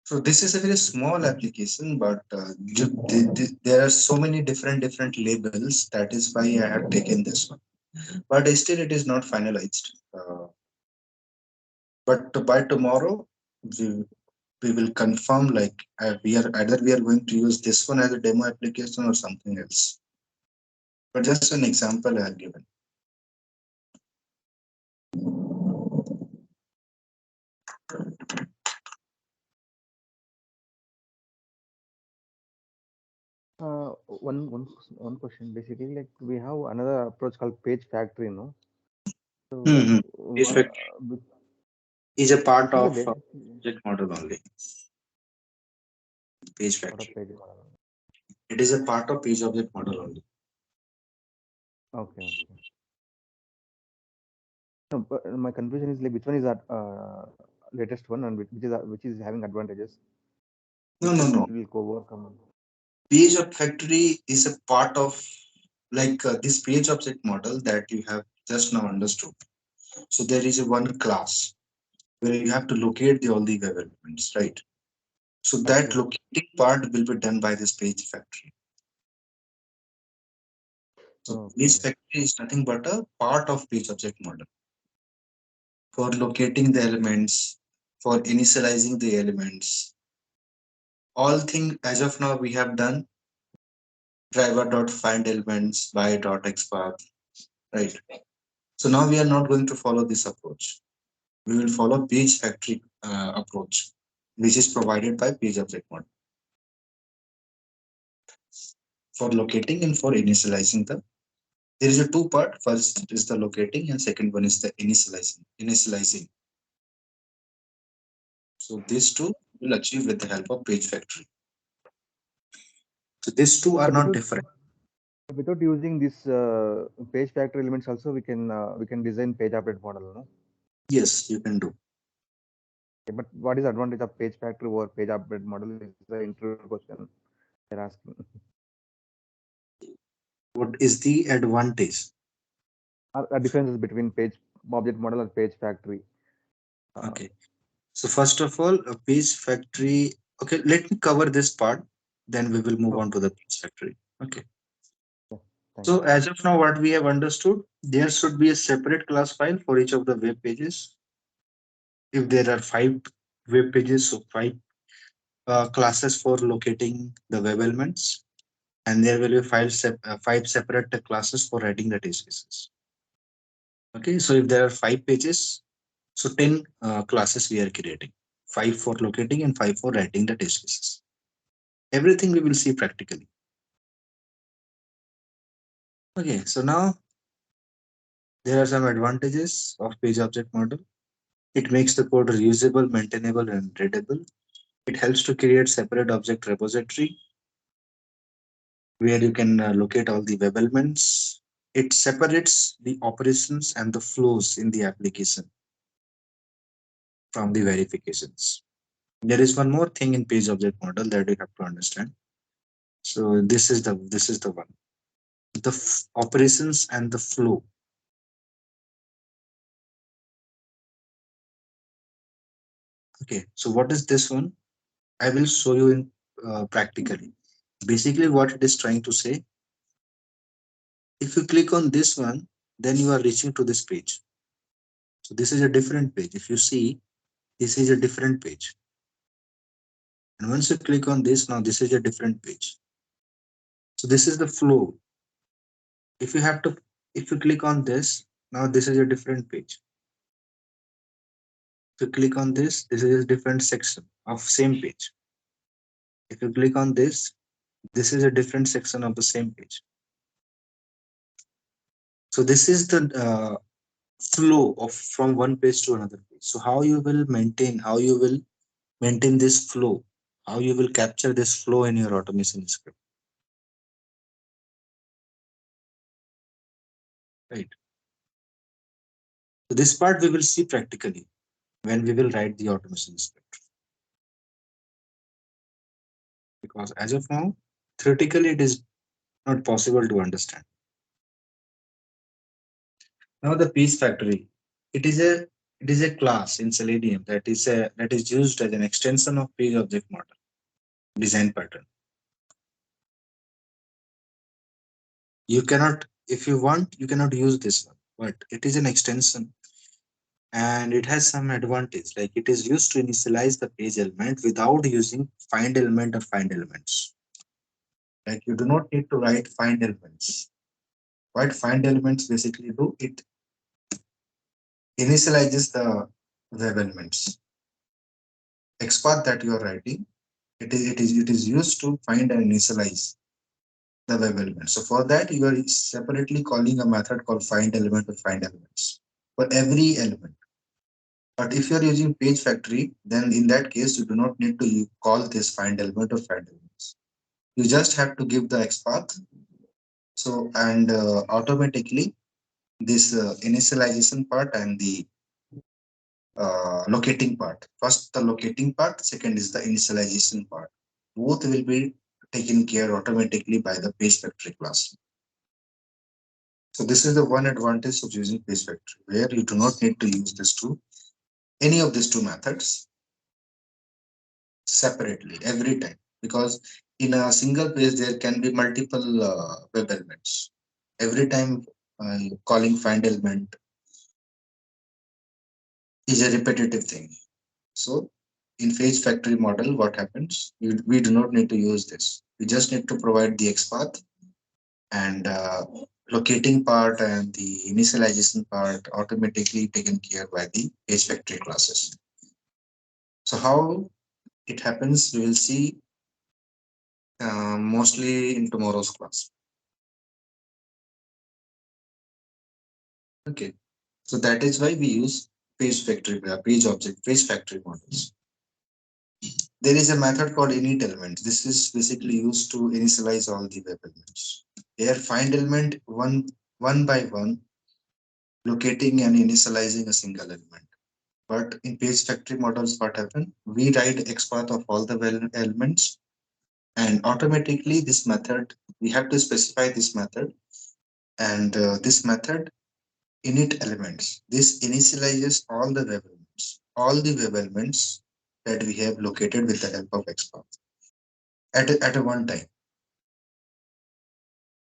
So this is a very small application, but there are so many different labels. That is why I have taken this one. But still, it is not finalized. But by tomorrow, we we will confirm like we are going to use this one as a demo application or something else. But just an example I have given. One question. Basically, like we have another approach called page factory, no? So, Mm-hmm. Page what, factory is a part which is the of basic object model only. Page part of factory. page model? It is a part of page object model only. Okay, okay. No, but my confusion is like which one is that latest one and which is having advantages? No, Which no, one no. it will overcome? Page of factory is a part of this page object model that you have just now understood. So there is a one class where you have to locate all the web elements, right? So that Okay, locating part will be done by this page factory. So page okay, factory is nothing but a part of page object model for locating the elements, for initializing the elements. All thing as of now we have done driver.find elements by.xpath, right? So now we are not going to follow this approach. We will follow page factory approach, which is provided by page object model for locating and for initializing the. There is a two part. First is the locating, and second one is the initializing. Initializing. So these two will achieve with the help of page factory. So these two are so not different. without using this page factory elements, also we can design page update model, no? Yes, you can do. Okay, but what is the advantage of page factory over page update model is the interview question they're asking. What is the advantage? Differences between page object model and page factory. Uh, Okay. So first of all, a page factory. Okay, let me cover this part. Then we will move on okay, to the page factory. Okay. yeah, thank So you. as of now, what we have understood, there should be a separate class file for each of the web pages. If there are five web pages, so five classes for locating the web elements, and there will be five separate classes for writing the test cases. Okay, so if there are five pages, so 10 classes we are creating, five for locating and five for writing the test cases. Everything we will see practically. Okay, so now there are some advantages of page object model. It makes the code reusable, maintainable, and readable. It helps to create separate object repository where you can locate all the web elements. It separates the operations and the flows in the application from the verifications. There is one more thing in page object model that you have to understand. So this is the one. The operations and the flow. Okay, so what is this one? I will show you in practically. Basically, what it is trying to say, if you click on this one, then you are reaching to this page. So this is a different page. If you see, this is a different page. And once you click on this, now this is a different page. So this is the flow. If you have to, if you click on this, now this is a different page. If you click on this is a different section of same page. If you click on this is a different section of the same page. So this is the flow of from one page to another page. So how you will maintain this flow, how you will capture this flow in your automation script, right? So this part we will see practically when we will write the automation script, because as of now, theoretically it is not possible to understand. Now the piece factory, it is a it is a class in Selenium that is used as an extension of page object model design pattern. You cannot, if you want, you cannot use this one, but it is an extension and it has some advantage. Like it is used to initialize the page element without using find element or find elements. Like you do not need to write find elements. What find elements basically do, it initializes the web elements. XPath that you are writing, it is used to find and initialize the web element. So for that, you are separately calling a method called find element or find elements for every element. But if you are using page factory, then in that case, you do not need to call this find element or find elements. You just have to give the XPath. So, and automatically this initialization part and the locating part. First, the locating part. Second is the initialization part. Both will be taken care automatically by the page factory class. So this is the one advantage of using page factory, where you do not need to use any of these two methods separately every time, because in a single page there can be multiple web elements. Every time calling find element is a repetitive thing. So in page factory model, what happens? We do not need to use this. We just need to provide the XPath and locating part and the initialization part automatically taken care by the page factory classes. So how it happens, we will see mostly in tomorrow's class. Okay, so that is why we use page object, page factory models. There is a method called init element. This is basically used to initialize all the web elements. Here, find element one by one, locating and initializing a single element. But in page factory models, what happen? We write XPath of all the elements, and automatically this method, we have to specify this method, and this method init elements. This initializes all the web elements that we have located with the help of XPath at a one time,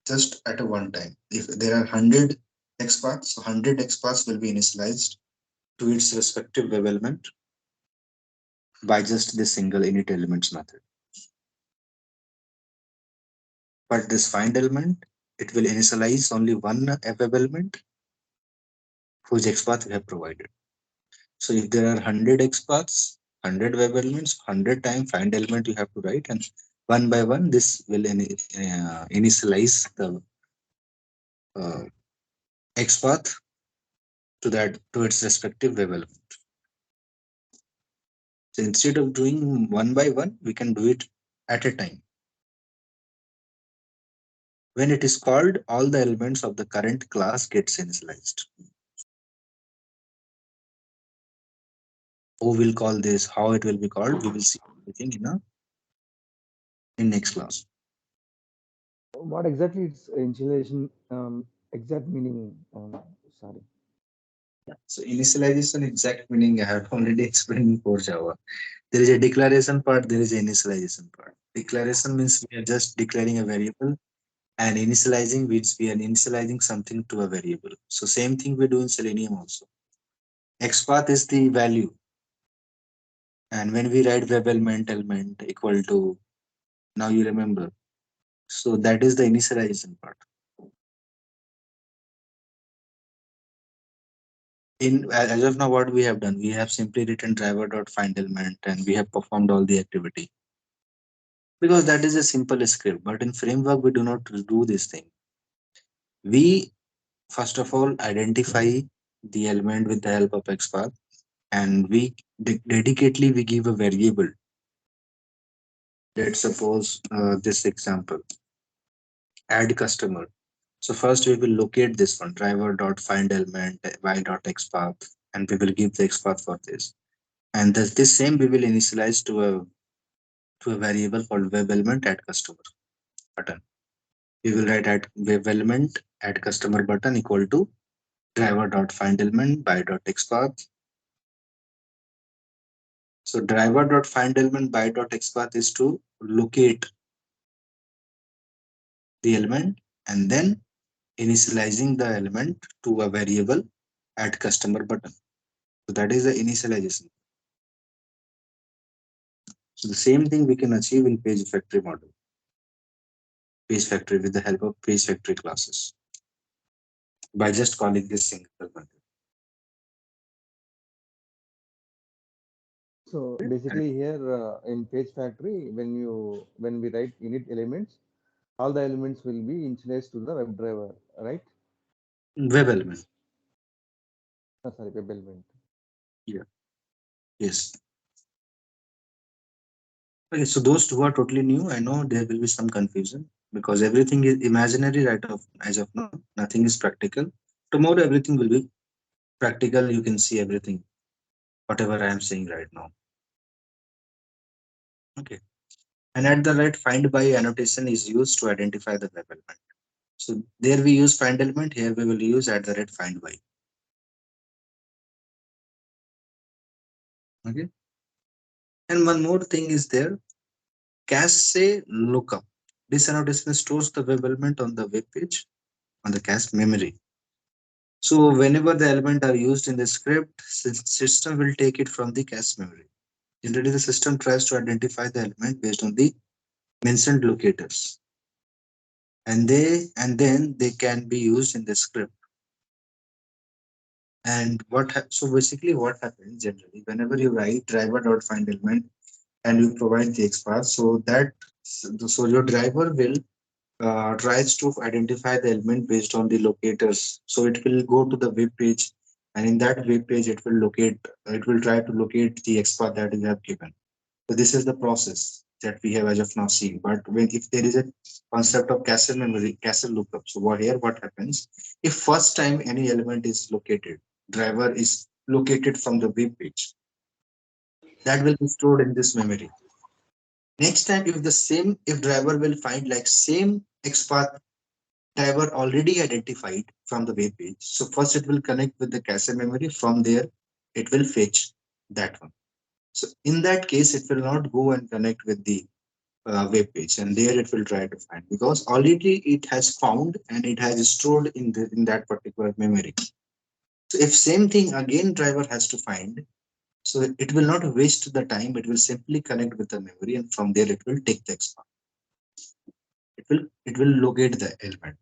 just at a one time. If there are 100 XPaths, so 100 XPaths will be initialized to its respective web element by just this single init elements method. But this find element, it will initialize only one web element whose XPath we have provided. So if there are 100 XPaths, 100 web elements, 100 times find element you have to write, and one by one this will initialize the uh, XPath to its respective web element. So instead of doing one by one, we can do it at a time. When it is called, all the elements of the current class gets initialized. Who will call this, how it will be called, we will see everything in next class. What exactly is initialization? Exact meaning? Sorry. Yeah. So initialization exact meaning I have already explained in core Java. There is a declaration part, there is an initialization part. Declaration means we are just declaring a variable, and initializing means we are initializing something to a variable. So same thing we do in Selenium also. XPath is the value, and when we write web element equal to, now you remember. So that is the initialization part. As of now, what we have done, we have simply written driver dot find element and we have performed all the activity because that is a simple script. But in framework, we do not do this thing. We first of all identify the element with the help of XPath, and we dedicately we give a variable. Let's suppose this example, add customer. So first we will locate this one, driver dot find element y dot XPath, and we will give the XPath for this. And this same we will initialize to a variable called web element add customer button. We will write at web element add customer button equal to driver dot find element by dot XPath. So driver dot find element by dot XPath is to locate the element and then initializing the element to a variable add customer button. So that is the initialization. So the same thing we can achieve in page factory model, page factory with the help of page factory classes by just calling this single method. So And basically here in page factory, when we write init elements, all the elements will be initialized to the web driver, right? web element. Sorry, web element. Yeah. Yes. Okay, so those who are totally new, I know there will be some confusion because everything is imaginary right of as of now. Nothing is practical. Tomorrow everything will be practical. You can see everything, whatever I am saying right now. Okay. And at the right find by annotation is used to identify the web element. So there we use find element. Here we will use at the rate find by. Okay. And one more thing is there. Cache lookup. This annotation stores the web element on the web page on the cache memory. So whenever the element are used in the script, system will take it from the cache memory. Generally, the system tries to identify the element based on the mentioned locators, and then they can be used in the script. And so basically what happens generally whenever you write driver dot find element and you provide the XPath, so your driver will tries to identify the element based on the locators. So it will go to the web page, and in that web page, it will try to locate the XPath that you have given. So this is the process that we have as of now seen. But when if there is a concept of cache memory, cache lookup, so what happens? If first time any element is located, driver is located from the web page, that will be stored in this memory. Next time, if driver will find like same XPath driver already identified from the web page. So first it will connect with the cache memory. From there, it will fetch that one. So in that case, it will not go and connect with the web page, and there it will try to find because already it has found and it has stored in that particular memory. So if same thing again driver has to find, so it will not waste the time. It will simply connect with the memory, and from there it will take the expand. It will locate the element.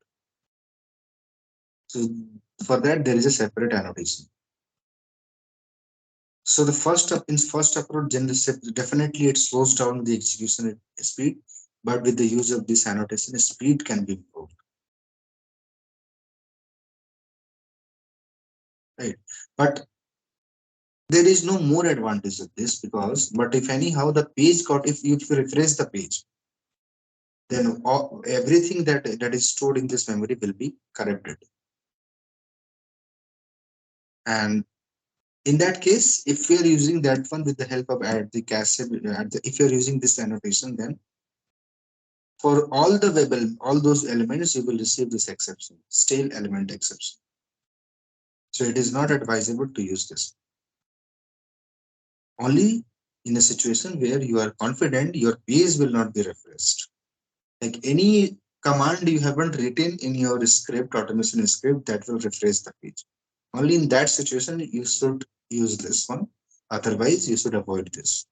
So for that there is a separate annotation. So the first approach, definitely it slows down the execution speed, but with the use of this annotation, speed can be improved, right? But there is no more advantage of this because, but if anyhow the page got, if you refresh the page, then everything that is stored in this memory will be corrupted. And in that case, if we are using that one with the help of add the cache, if you're using this annotation, then for all the all those elements, you will receive this exception, stale element exception. So it is not advisable to use this. Only in a situation where you are confident your page will not be refreshed. Like any command you haven't written in your script, automation script, that will refresh the page. Only in that situation, you should use this one. Otherwise, you should avoid this.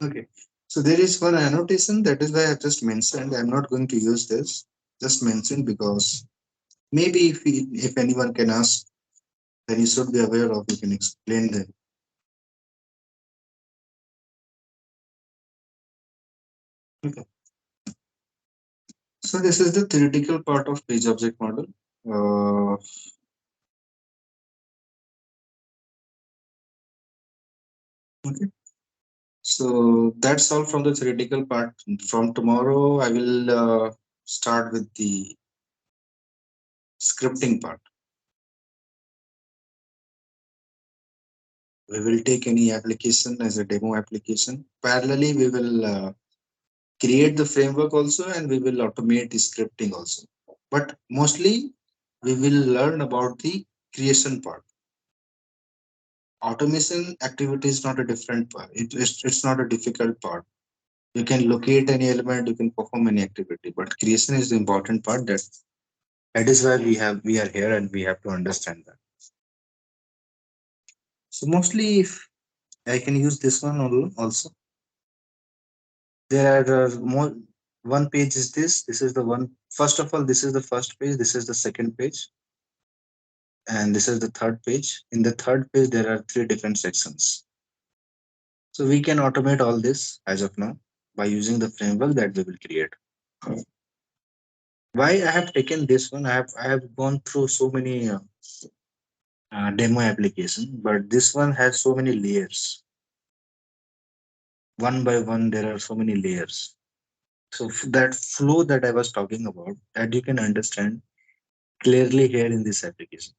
Okay. So there is one annotation, that is why I just mentioned. I'm not going to use this. Just mentioned because maybe if anyone can ask, then you should be aware of. You can explain them. Okay. So this is the theoretical part of page object model. Uh, okay. So that's all from the theoretical part. From tomorrow, I will start with the scripting part. We will take any application as a demo application. Parallelly, we will create the framework also, and we will automate the scripting also. But mostly, we will learn about the creation part. Automation activity is not a different part. It's not a difficult part. You can locate any element, you can perform any activity, but creation is the important part. That is why we are here, and we have to understand that. So mostly, if I can use this one also. There are more. One page is this. This is the one. First of all, this is the first page. This is the second page, and this is the third page. In the third page, there are three different sections. So we can automate all this as of now by using the framework that we will create. Why I have taken this one? I have gone through so many demo application, but this one has so many layers. One by one, there are so many layers. So that flow that I was talking about, that you can understand clearly here in this application.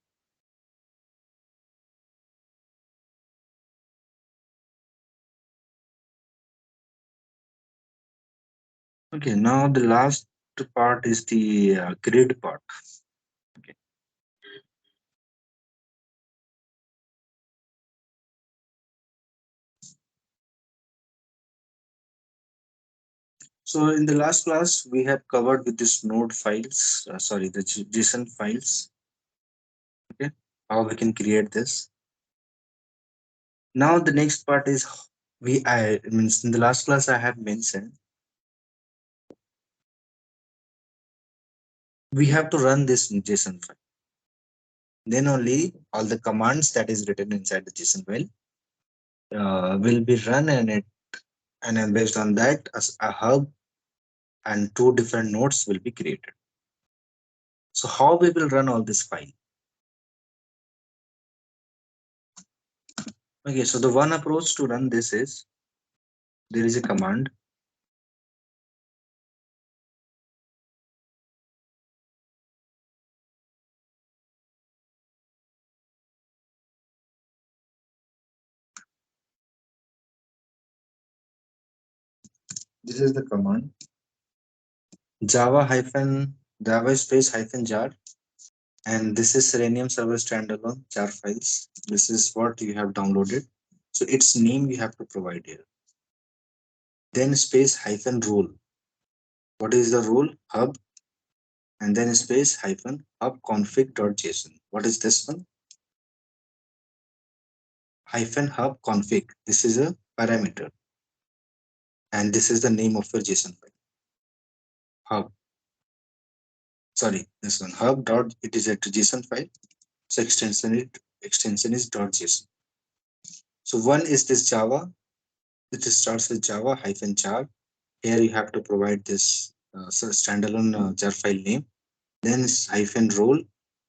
Okay, now the last part is the grid part. Okay. So in the last class, we have covered with this node files, sorry, the JSON files. Okay, how we can create this. Now the next part is I means in the last class I have mentioned we have to run this JSON file. Then only all the commands that is written inside the JSON file will be run, and then based on that, as a hub and two different nodes will be created. So how we will run all this file? Okay, so the one approach to run this is there is a command. This is the command Java hyphen Java space hyphen jar, and this is Selenium server standalone jar files. This is what you have downloaded. So its name you have to provide here. Then space hyphen rule. What is the rule? Hub, and then space hyphen hub config.json. What is this one? Hyphen hub config. This is a parameter, and this is the name of your JSON file. Hub. Sorry, this one hub dot. It is a JSON file. So extension is .json. So one is this Java, which starts with Java hyphen jar. Here you have to provide this standalone jar file name. Then hyphen role.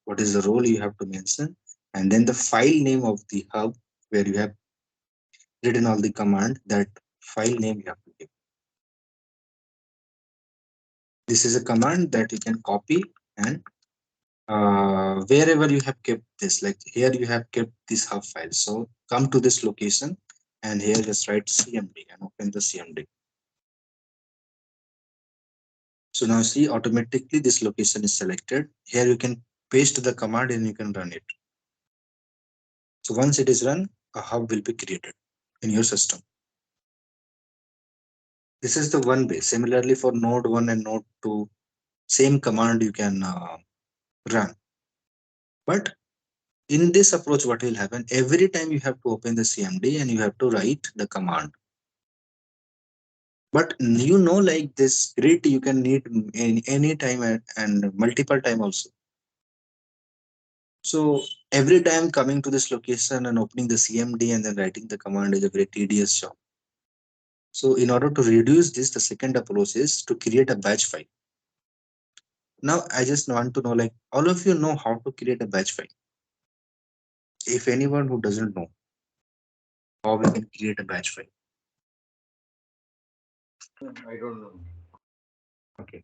What is the role you have to mention? And then the file name of the hub where you have written all the command, that file name you have to give. This is a command that you can copy, and wherever you have kept this, like here you have kept this hub file. So come to this location, and here just write CMD and open the CMD. So now see, automatically this location is selected. Here you can paste the command and you can run it. So once it is run, a hub will be created in your system. This is the one way. Similarly for node 1 and node 2, same command you can run. But in this approach, what will happen? Every time you have to open the CMD and you have to write the command. But like this grid you can need any time and multiple time also. So every time coming to this location and opening the CMD and then writing the command is a very tedious job. So in order to reduce this, the second approach is to create a batch file. Now I just want to know, like, all of you know how to create a batch file. If anyone who doesn't know how we can create a batch file, I don't know. okay,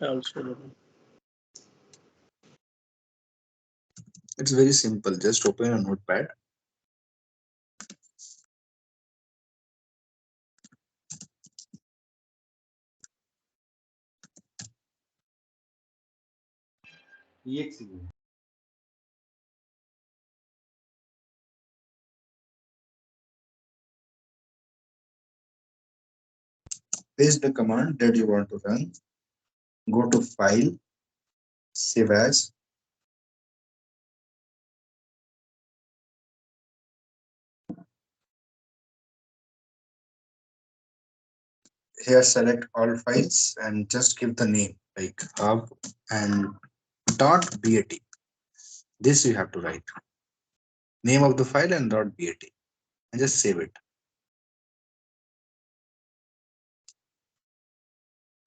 I also don't know. it's very simple. Just open a notepad. EXE. Paste the command that you want to run. Go to File, Save As. Here, select all files and just give the name like hub and dot bat. This you have to write name of the file and dot bat and just save it.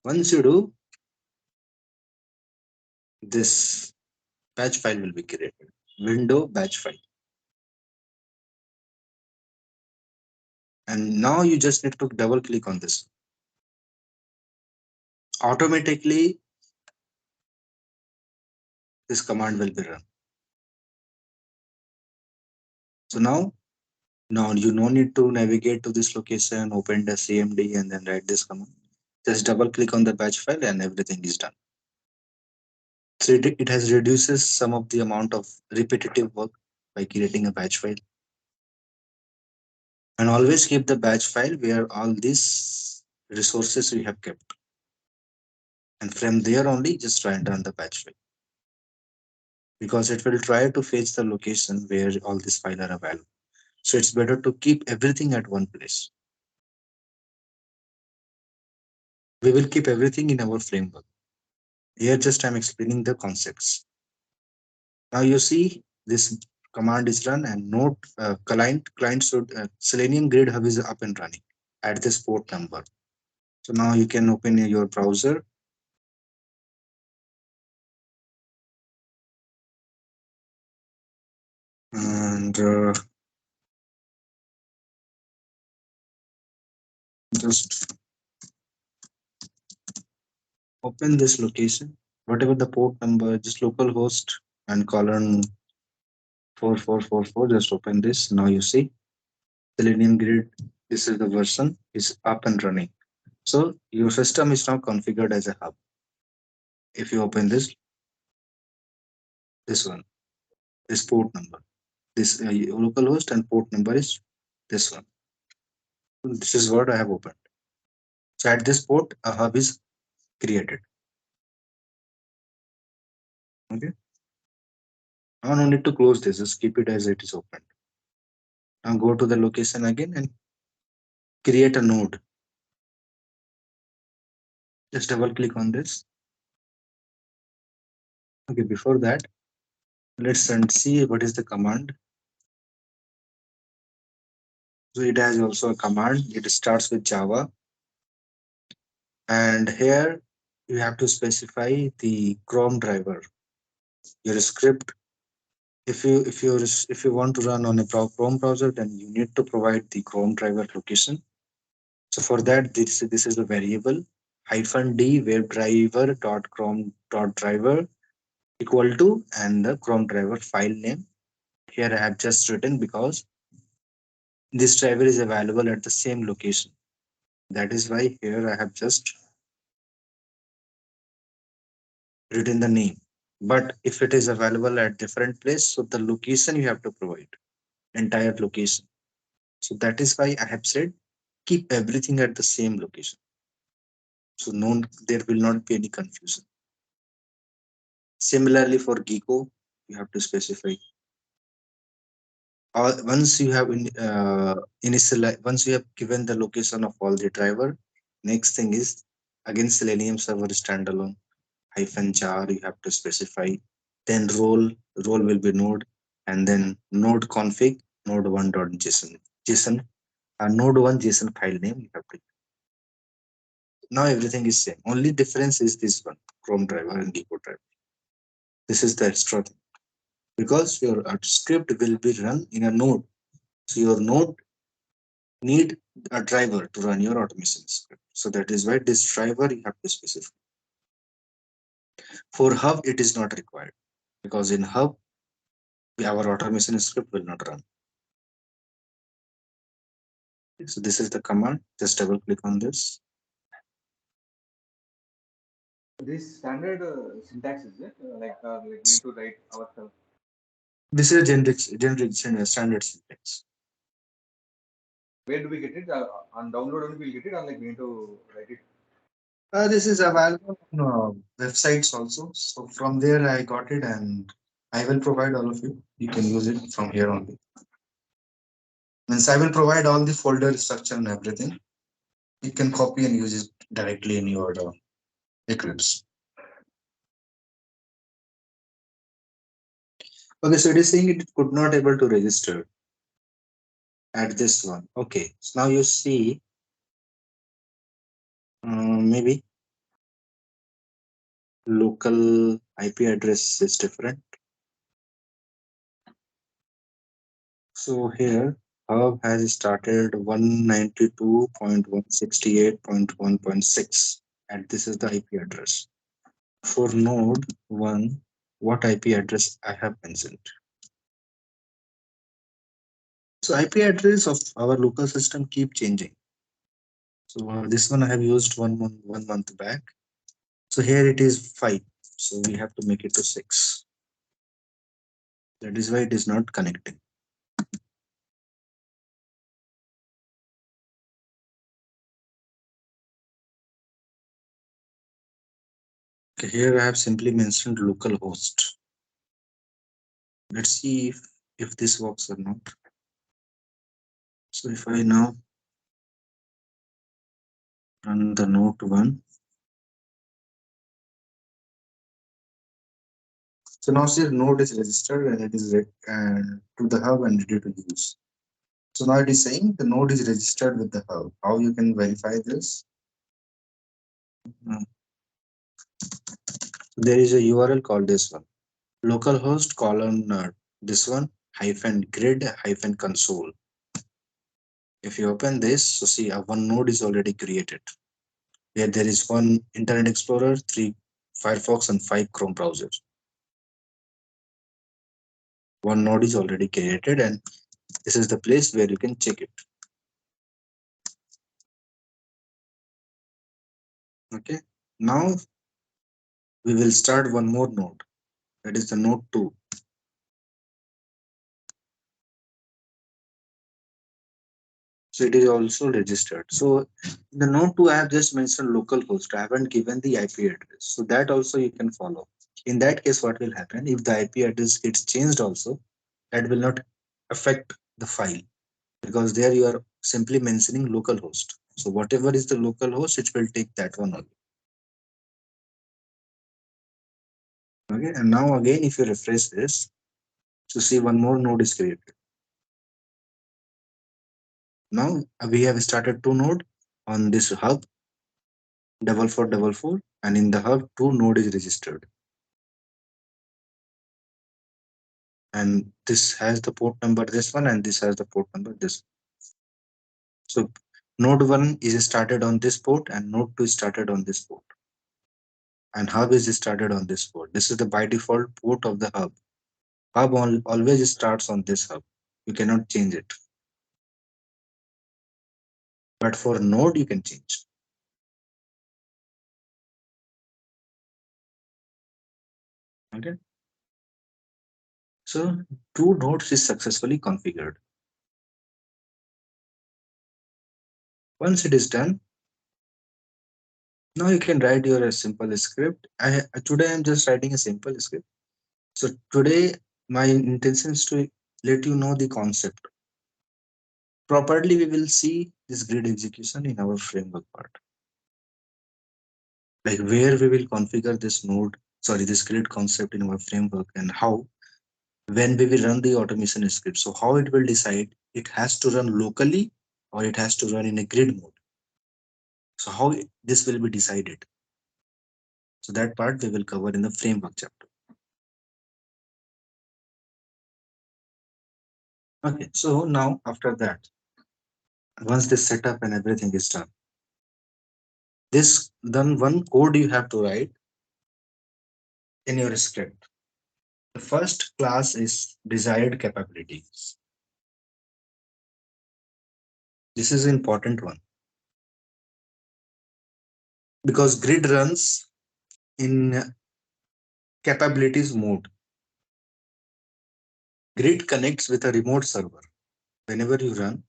Once you do, this batch file will be created. Window batch file. And now you just need to double click on this. Automatically, this command will be run. So now you no need to navigate to this location, open the CMD and then write this command. Just double click on the batch file and everything is done. So it has reduces some of the amount of repetitive work by creating a batch file. And always keep the batch file where all these resources we have kept. And from there only just try and run the batch file. Because it will try to fetch the location where all these files are available. So it's better to keep everything at one place. We will keep everything in our framework. Here just I'm explaining the concepts. Now you see this command is run and note client should Selenium grid hub is up and running at this port number. So now you can open your browser and just open this location, whatever the port number, just localhost and colon 4444. Just open this. Now you see Selenium grid. This is the version is up and running. So your system is now configured as a hub. If you open this one, this port number, this localhost and port number is this one. This is what I have opened. So at this port, a hub is created. Okay. Now no need to close this. Just keep it as it is open. Now go to the location again and create a node. Just double click on this. Okay. Before that, let's see what is the command. So it has also a command. It starts with Java, and here you have to specify the Chrome driver. Your script. If you want to run on a Chrome browser, then you need to provide the Chrome driver location. So for that, this is the variable -d webdriver dot chrome dot driver equal to and the Chrome driver file name. Here I have just written because this driver is available at the same location. That is why here I have just written the name. But if it is available at different place, so the location you have to provide entire location. So that is why I have said keep everything at the same location. So no, there will not be any confusion. Similarly for Geeko, you have to specify Once you have once you have given the location of all the driver, next thing is again Selenium server standalone -jar you have to specify, then role will be node, and then node config node1.json node1 JSON file name you have to. Now everything is same. Only difference is this one, Chrome driver and Depot driver. This is the extra thing because your script will be run in a node. So your node need a driver to run your automation script. So that is why this driver you have to specify. For hub, it is not required because in hub, our automation script will not run. So this is the command. Just double click on this. This standard syntax is it? Like we need to write ourselves. This is a generic standard syntax. Where do we get it? On download only we'll get it, or like we need to write it. This is available on websites also. So from there I got it and I will provide all of you. You can use it from here only. Means I will provide all the folder structure and everything. You can copy and use it directly in your Eclipse. Okay, so it is saying it could not able to register at this one. Okay, so now you see maybe local IP address is different. So here hub has started 192.168.1.6 and this is the IP address. For node 1, what IP address I have mentioned? So IP address of our local system keep changing. So this one I have used 1 month back. So here it is 5. So we have to make it to 6. That is why it is not connecting. Okay, here I have simply mentioned localhost. Let's see if this works or not. So if I now run the node 1. So now see node is registered and it is to the hub and ready to use. So now it is saying the node is registered with the hub. How you can verify this? There is a URL called this one, localhost colon this one hyphen grid hyphen console. If you open this, so see one node is already created. Where there is one Internet Explorer, 3 Firefox, and 5 Chrome browsers. One node is already created, and this is the place where you can check it. Okay. Now we will start one more node. That is the node 2. So it is also registered. So the node 2 I have just mentioned localhost. I haven't given the IP address. So that also you can follow. In that case, what will happen if the IP address gets changed also, that will not affect the file because there you are simply mentioning localhost. So whatever is the localhost, it will take that one only. Okay, and now again, if you refresh this, so see one more node is created. Now we have started two node on this hub 4444, and in the hub two node is registered, and this has the port number this one, and this has the port number this. So node 1 is started on this port and node 2 is started on this port, and hub is started on this port. This is the by default port of the hub. Hub always starts on this hub. You cannot change it. But for node, you can change. Okay. So two nodes is successfully configured. Once it is done, now you can write your simple script. Today I'm just writing a simple script. So today my intention is to let you know the concept. Properly, we will see this grid execution in our framework part, like where we will configure this node, sorry, this grid concept in our framework, and how when we will run the automation script. So how it will decide it has to run locally or it has to run in a grid mode. So how this will be decided. So that part we will cover in the framework chapter. Okay. So now after that, once this setup and everything is done, this then one code you have to write in your script. The first class is desired capabilities. This is an important one because grid runs in capabilities mode. Grid connects with a remote server. Whenever you run,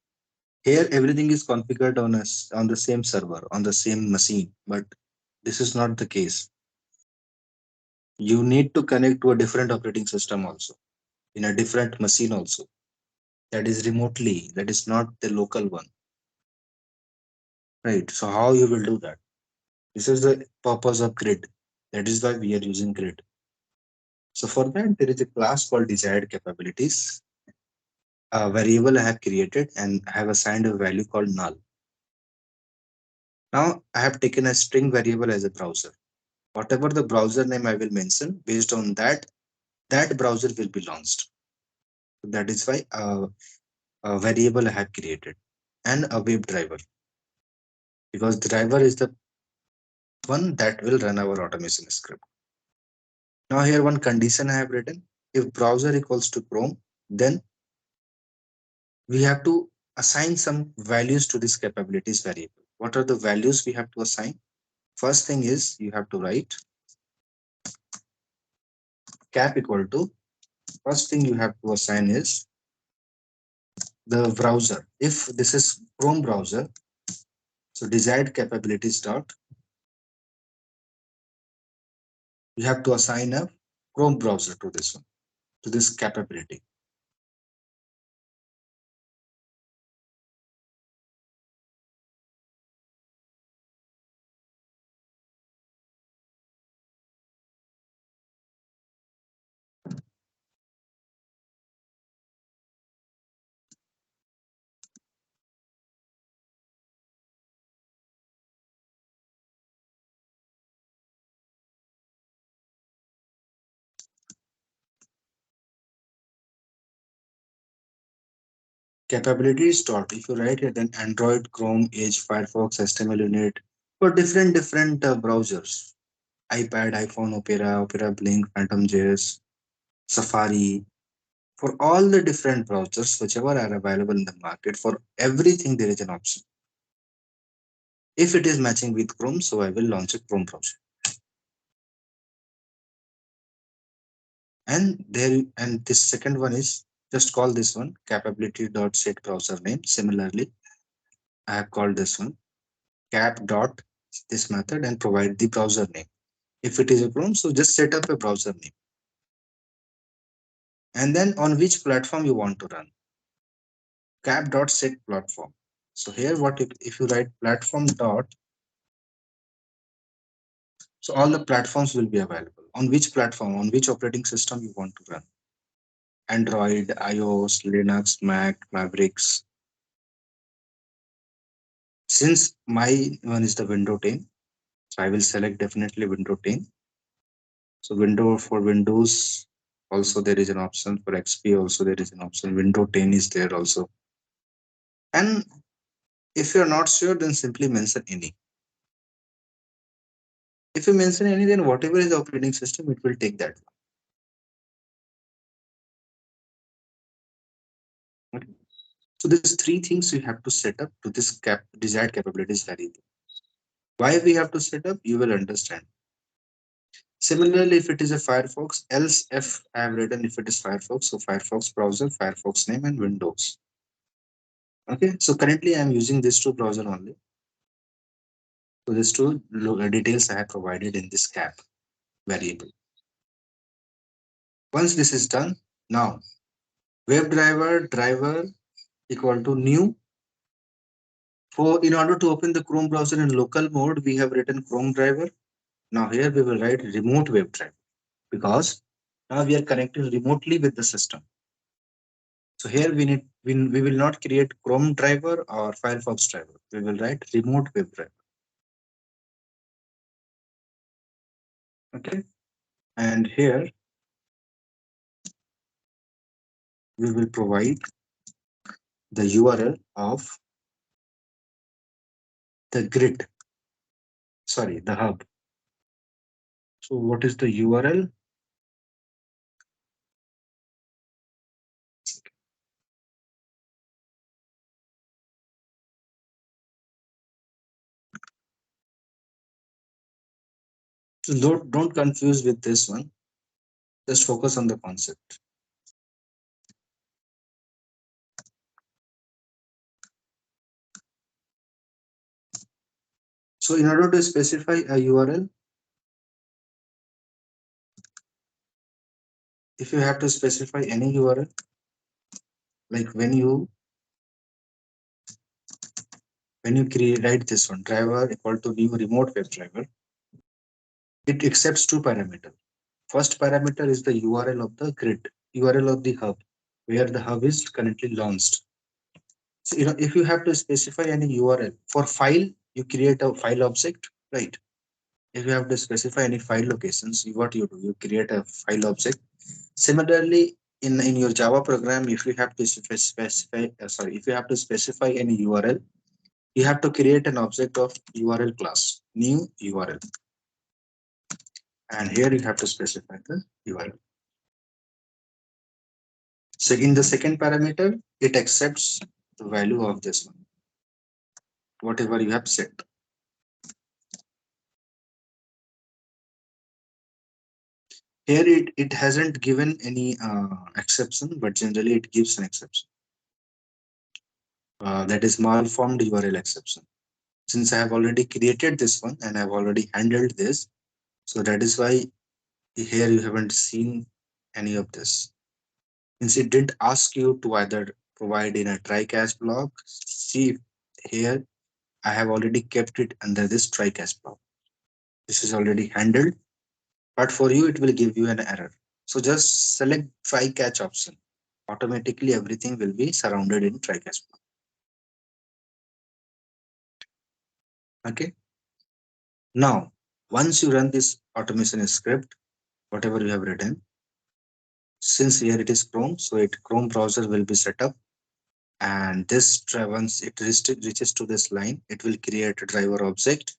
here everything is configured on us on the same server, on the same machine, but this is not the case. You need to connect to a different operating system also, in a different machine also. That is remotely, that is not the local one. Right. So how you will do that? This is the purpose of grid. That is why we are using grid. So for that, there is a class called desired capabilities. A variable I have created and I have assigned a value called null. Now I have taken a string variable as a browser. Whatever the browser name I will mention, based on that, that browser will be launched. That is why a variable I have created and a web driver, because the driver is the one that will run our automation script. Now here one condition I have written: if browser equals to Chrome, then we have to assign some values to this capabilities variable. What are the values we have to assign? First thing is you have to write cap equal to, first thing you have to assign is the browser. If this is Chrome browser, so desired capabilities dot, you have to assign a Chrome browser to this one, to this capability. Capabilities dot, if you write it, then Android, Chrome, Edge, Firefox, HTML unit, for different browsers, iPad, iPhone, Opera, Blink, Phantom JS, Safari, for all the different browsers whichever are available in the market, for everything there is an option. If it is matching with Chrome, so I will launch a Chrome browser. And there, and this second one is, just call this one capability dot set browser name. Similarly, I have called this one cap dot this method and provide the browser name. If it is a Chrome, so just set up a browser name. And then on which platform you want to run, cap dot set platform. So here what if you write platform dot, so all the platforms will be available. On which platform, on which operating system you want to run, Android, iOS, Linux, Mac, Mavericks. Since my one is the window 10, so I will select definitely window 10. So window for Windows, also there is an option. For XP also there is an option. Window 10 is there also. And if you're not sure, then simply mention any. If you mention any, then whatever is the operating system, it will take that one. Okay. So there's three things you have to set up to this desired capabilities variable. Why we have to set up, you will understand. Similarly, if it is a Firefox, else if I have written if it is Firefox, so Firefox browser, Firefox name and Windows. Okay, so currently I am using this two browser only. So these two details I have provided in this cap variable. Once this is done, now Driver equal to new. For in order to open the Chrome browser in local mode, we have written Chrome driver. Now here we will write remote web driver because now we are connecting remotely with the system. So here we will not create Chrome driver or Firefox driver. We will write remote web driver. Okay. And here we will provide the URL of the grid. Sorry, the hub. So what is the URL? So don't confuse with this one. Just focus on the concept. So in order to specify a URL, if you have to specify any URL, like when you create write this one driver equal to new remote web driver, it accepts two parameters. First parameter is the URL of the grid, URL of the hub, where the hub is currently launched. So if you have to specify any URL for file, you create a file object, right? If you have to specify any file locations, what you do, you create a file object. Similarly, in your Java program, if you have to if you have to specify any URL, you have to create an object of URL class, new URL, and here you have to specify the URL. So in the second parameter, it accepts the value of this one, whatever you have set. Here it hasn't given any exception, but generally it gives an exception. That is malformed URL exception. Since I have already created this one and I've already handled this, so that is why here you haven't seen any of this. Since it didn't ask you to either provide in a try catch block, see here I have already kept it under this try catch block. This is already handled, but for you it will give you an error. So just select try catch option. Automatically everything will be surrounded in try catch block. Okay. Now, once you run this automation script, whatever you have written, since here it is Chrome, so it Chrome browser will be set up, and this once it reaches to this line, it will create a driver object,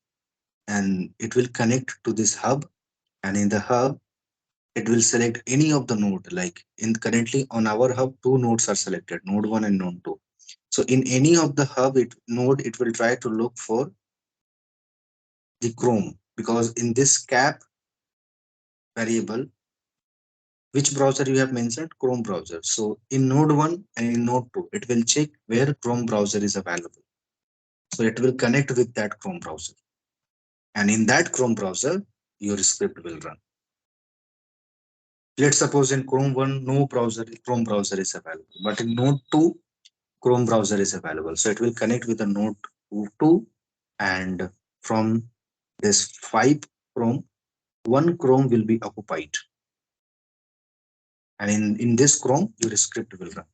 and it will connect to this hub, and in the hub it will select any of the node. Like in currently on our hub, two nodes are selected, node 1 and node 2. So in any of the hub node, it will try to look for the Chrome, because in this cap variable, which browser you have mentioned, Chrome browser. So in node 1 and in node 2, it will check where Chrome browser is available. So it will connect with that Chrome browser, and in that Chrome browser your script will run. Let's suppose in Chrome 1 no Chrome browser is available, but in node 2 Chrome browser is available. So it will connect with the node 2, and from this 5 Chrome, one Chrome will be occupied, and in this Chrome your script will run.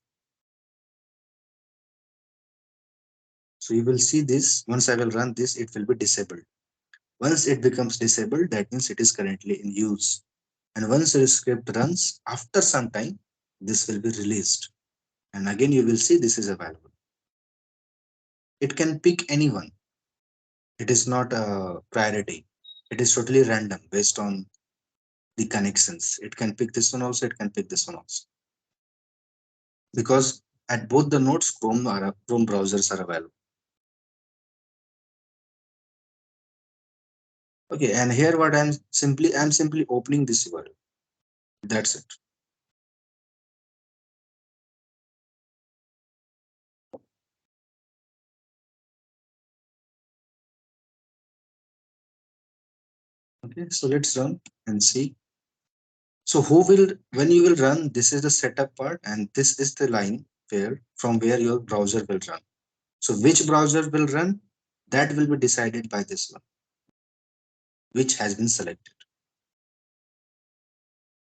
So you will see this. Once I will run this, it will be disabled. Once it becomes disabled, that means it is currently in use. And once your script runs, after some time, this will be released. And again, you will see this is available. It can pick anyone. It is not a priority. It is totally random based on the connections. It can pick this one also, it can pick this one also. Because at both the nodes, Chrome browsers are available. Okay, and here what I'm simply opening this URL. That's it. Okay, so let's run and see. So who will, when you will run, this is the setup part and this is the line where from where your browser will run. So which browser will run, that will be decided by this one, which has been selected.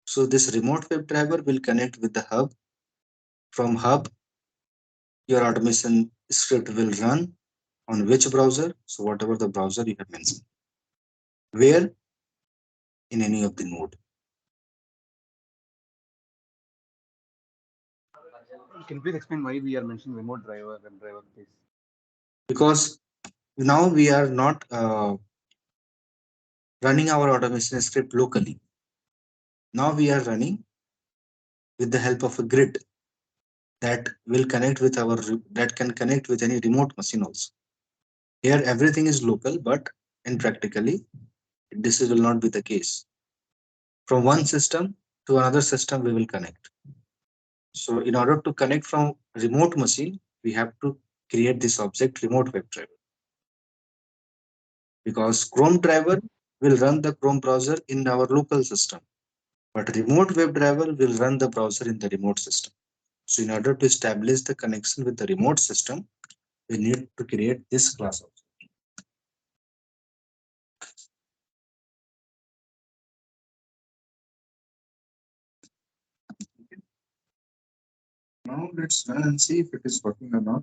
So this remote WebDriver will connect with the hub. From hub, your automation script will run on which browser? So whatever the browser you have mentioned. Where? In any of the node. Can you please explain why we are mentioning remote driver, web driver, please? Because now we are not running our automation script locally. Now we are running with the help of a grid that will connect with our that can connect with any remote machine also. Here everything is local, but in practically this will not be the case. From one system to another system we will connect. So in order to connect from remote machine, we have to create this object remote WebDriver, because Chrome driver will run the Chrome browser in our local system, but remote WebDriver will run the browser in the remote system. So in order to establish the connection with the remote system, we need to create this class object. Now let's run and see if it is working or not.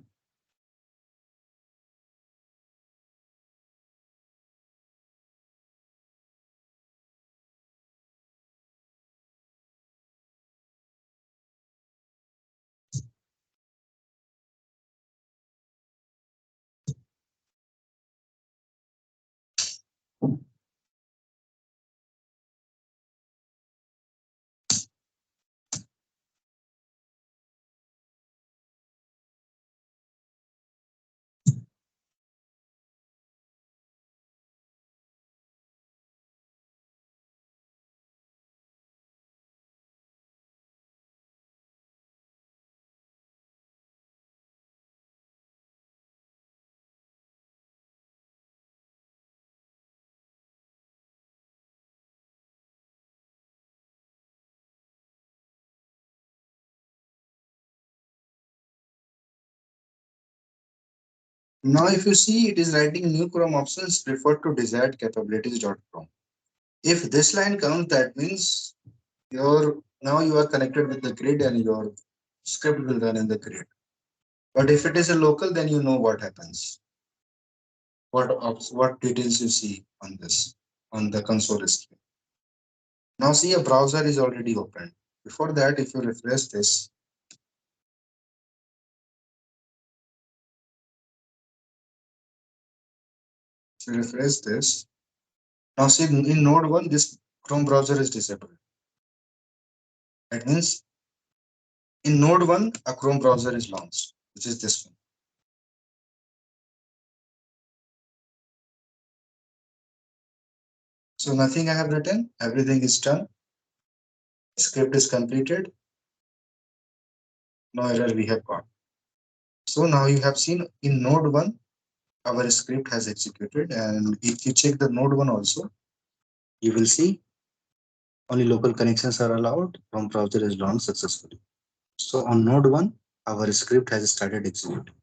Now if you see, it is writing new Chrome options refer to desired capabilities.chrome. If this line comes, that means your now you are connected with the grid and your script will run in the grid. But if it is a local, then you know what happens. What details you see on this on the console screen. Now see, a browser is already open. Before that, if you refresh this, now see in node 1, this Chrome browser is disabled. That means in node 1, a Chrome browser is launched, which is this one. So nothing I have written, everything is done. Script is completed. No error we have got. So now you have seen in node 1, our script has executed. And if you check the node 1 also, you will see only local connections are allowed. Chrome browser is launched successfully. So on node 1, our script has started executing.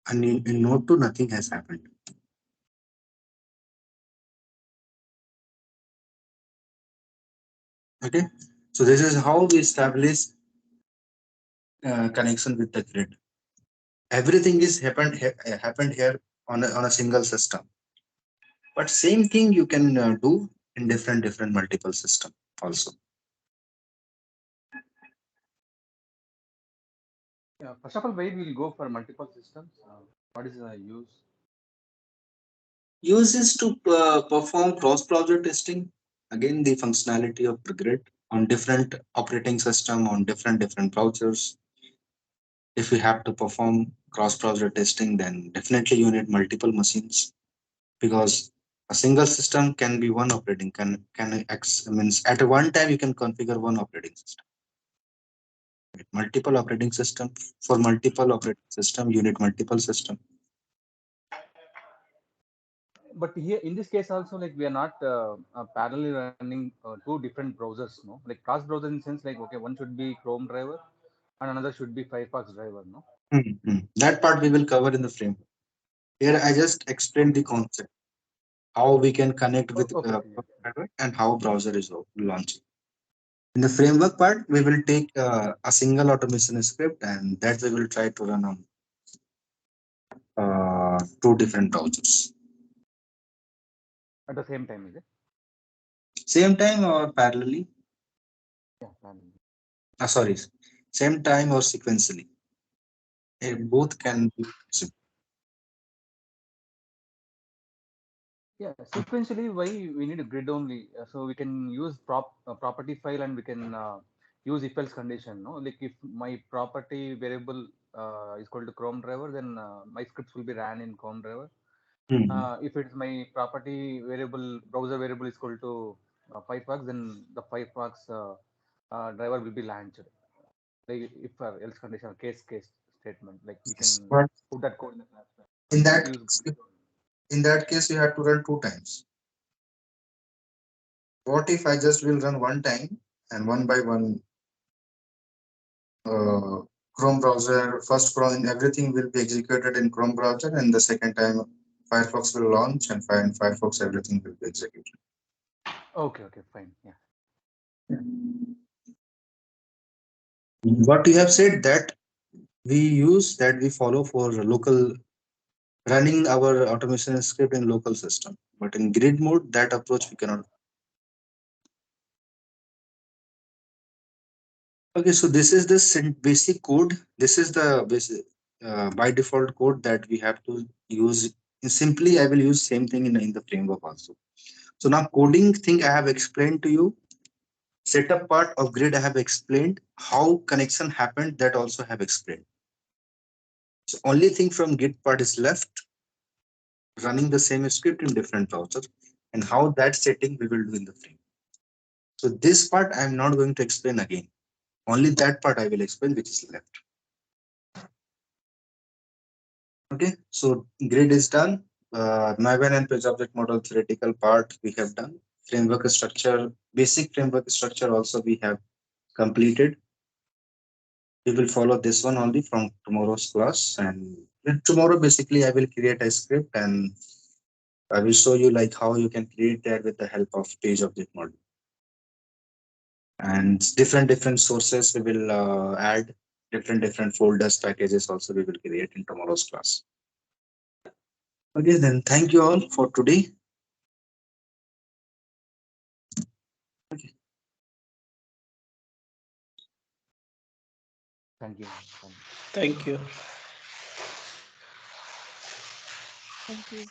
And in node 2, nothing has happened. Okay. So this is how we establish connection with the grid. Everything is happened here on a single system. But same thing you can do in different multiple system also. Yeah, first of all, why we will go for multiple systems? What is the use? Uses to perform cross-browser testing. Again, the functionality of the grid on different operating system on different browsers. If you have to perform cross-browser testing, then definitely you need multiple machines, because a single system can be one operating can means at one time you can configure one operating system. Multiple operating system, for multiple operating system you need multiple system. but here in this case also, like we are not parallelly running two different browsers, no, like cross browser in sense like, okay, one should be Chrome driver and another should be Firefox driver, no. That part we will cover in the framework. Here I just explained the concept, how we can connect with Okay, okay, yeah. and how browser is launching. In the framework part, we will take a single automation script and that we will try to run on two different browsers. At the same time, is it? Same time or parallelly? Yeah, parallel. Sorry, same time or sequentially. Both can be possible. Yeah, sequentially, why we need a grid only? So we can use property file and we can use if else condition. No, like if my property variable is equal to Chrome driver, then my scripts will be ran in Chrome driver. Hmm. If it's my property variable, browser variable is equal to Firefox, then the Firefox driver will be launched. Like if else condition, case statement, like we Yes. can But put that code in the class. So in we need to that use grid only. in that case, you have to run two times. What if I just will run one time and one by one uh, Chrome browser, first Chrome, everything will be executed in Chrome browser, and the second time Firefox will launch, and Firefox everything will be executed. Okay, okay, fine. Yeah. What you have said that we follow for local running our automation script in local system, but in grid mode that approach we cannot. Okay, so this is the basic code. This is the basic by default code that we have to use. Simply, I will use same thing in the framework also. So now coding thing I have explained to you. Setup part of grid I have explained. How connection happened that also have explained. So only thing from git part is left, running the same script in different browser, and how that setting we will do in the frame. So this part I am not going to explain again. Only that part I will explain which is left. Okay, so grid is done. Maven and page object model theoretical part we have done. Framework structure, basic framework structure also we have completed. We will follow this one only from tomorrow's class, and tomorrow basically I will create a script and I will show you like how you can create that with the help of page object model. And different sources we will add, different folders, packages also we will create in tomorrow's class. Okay, then thank you all for today. Okay. Thank you. Thank you. Thank you. Thank you.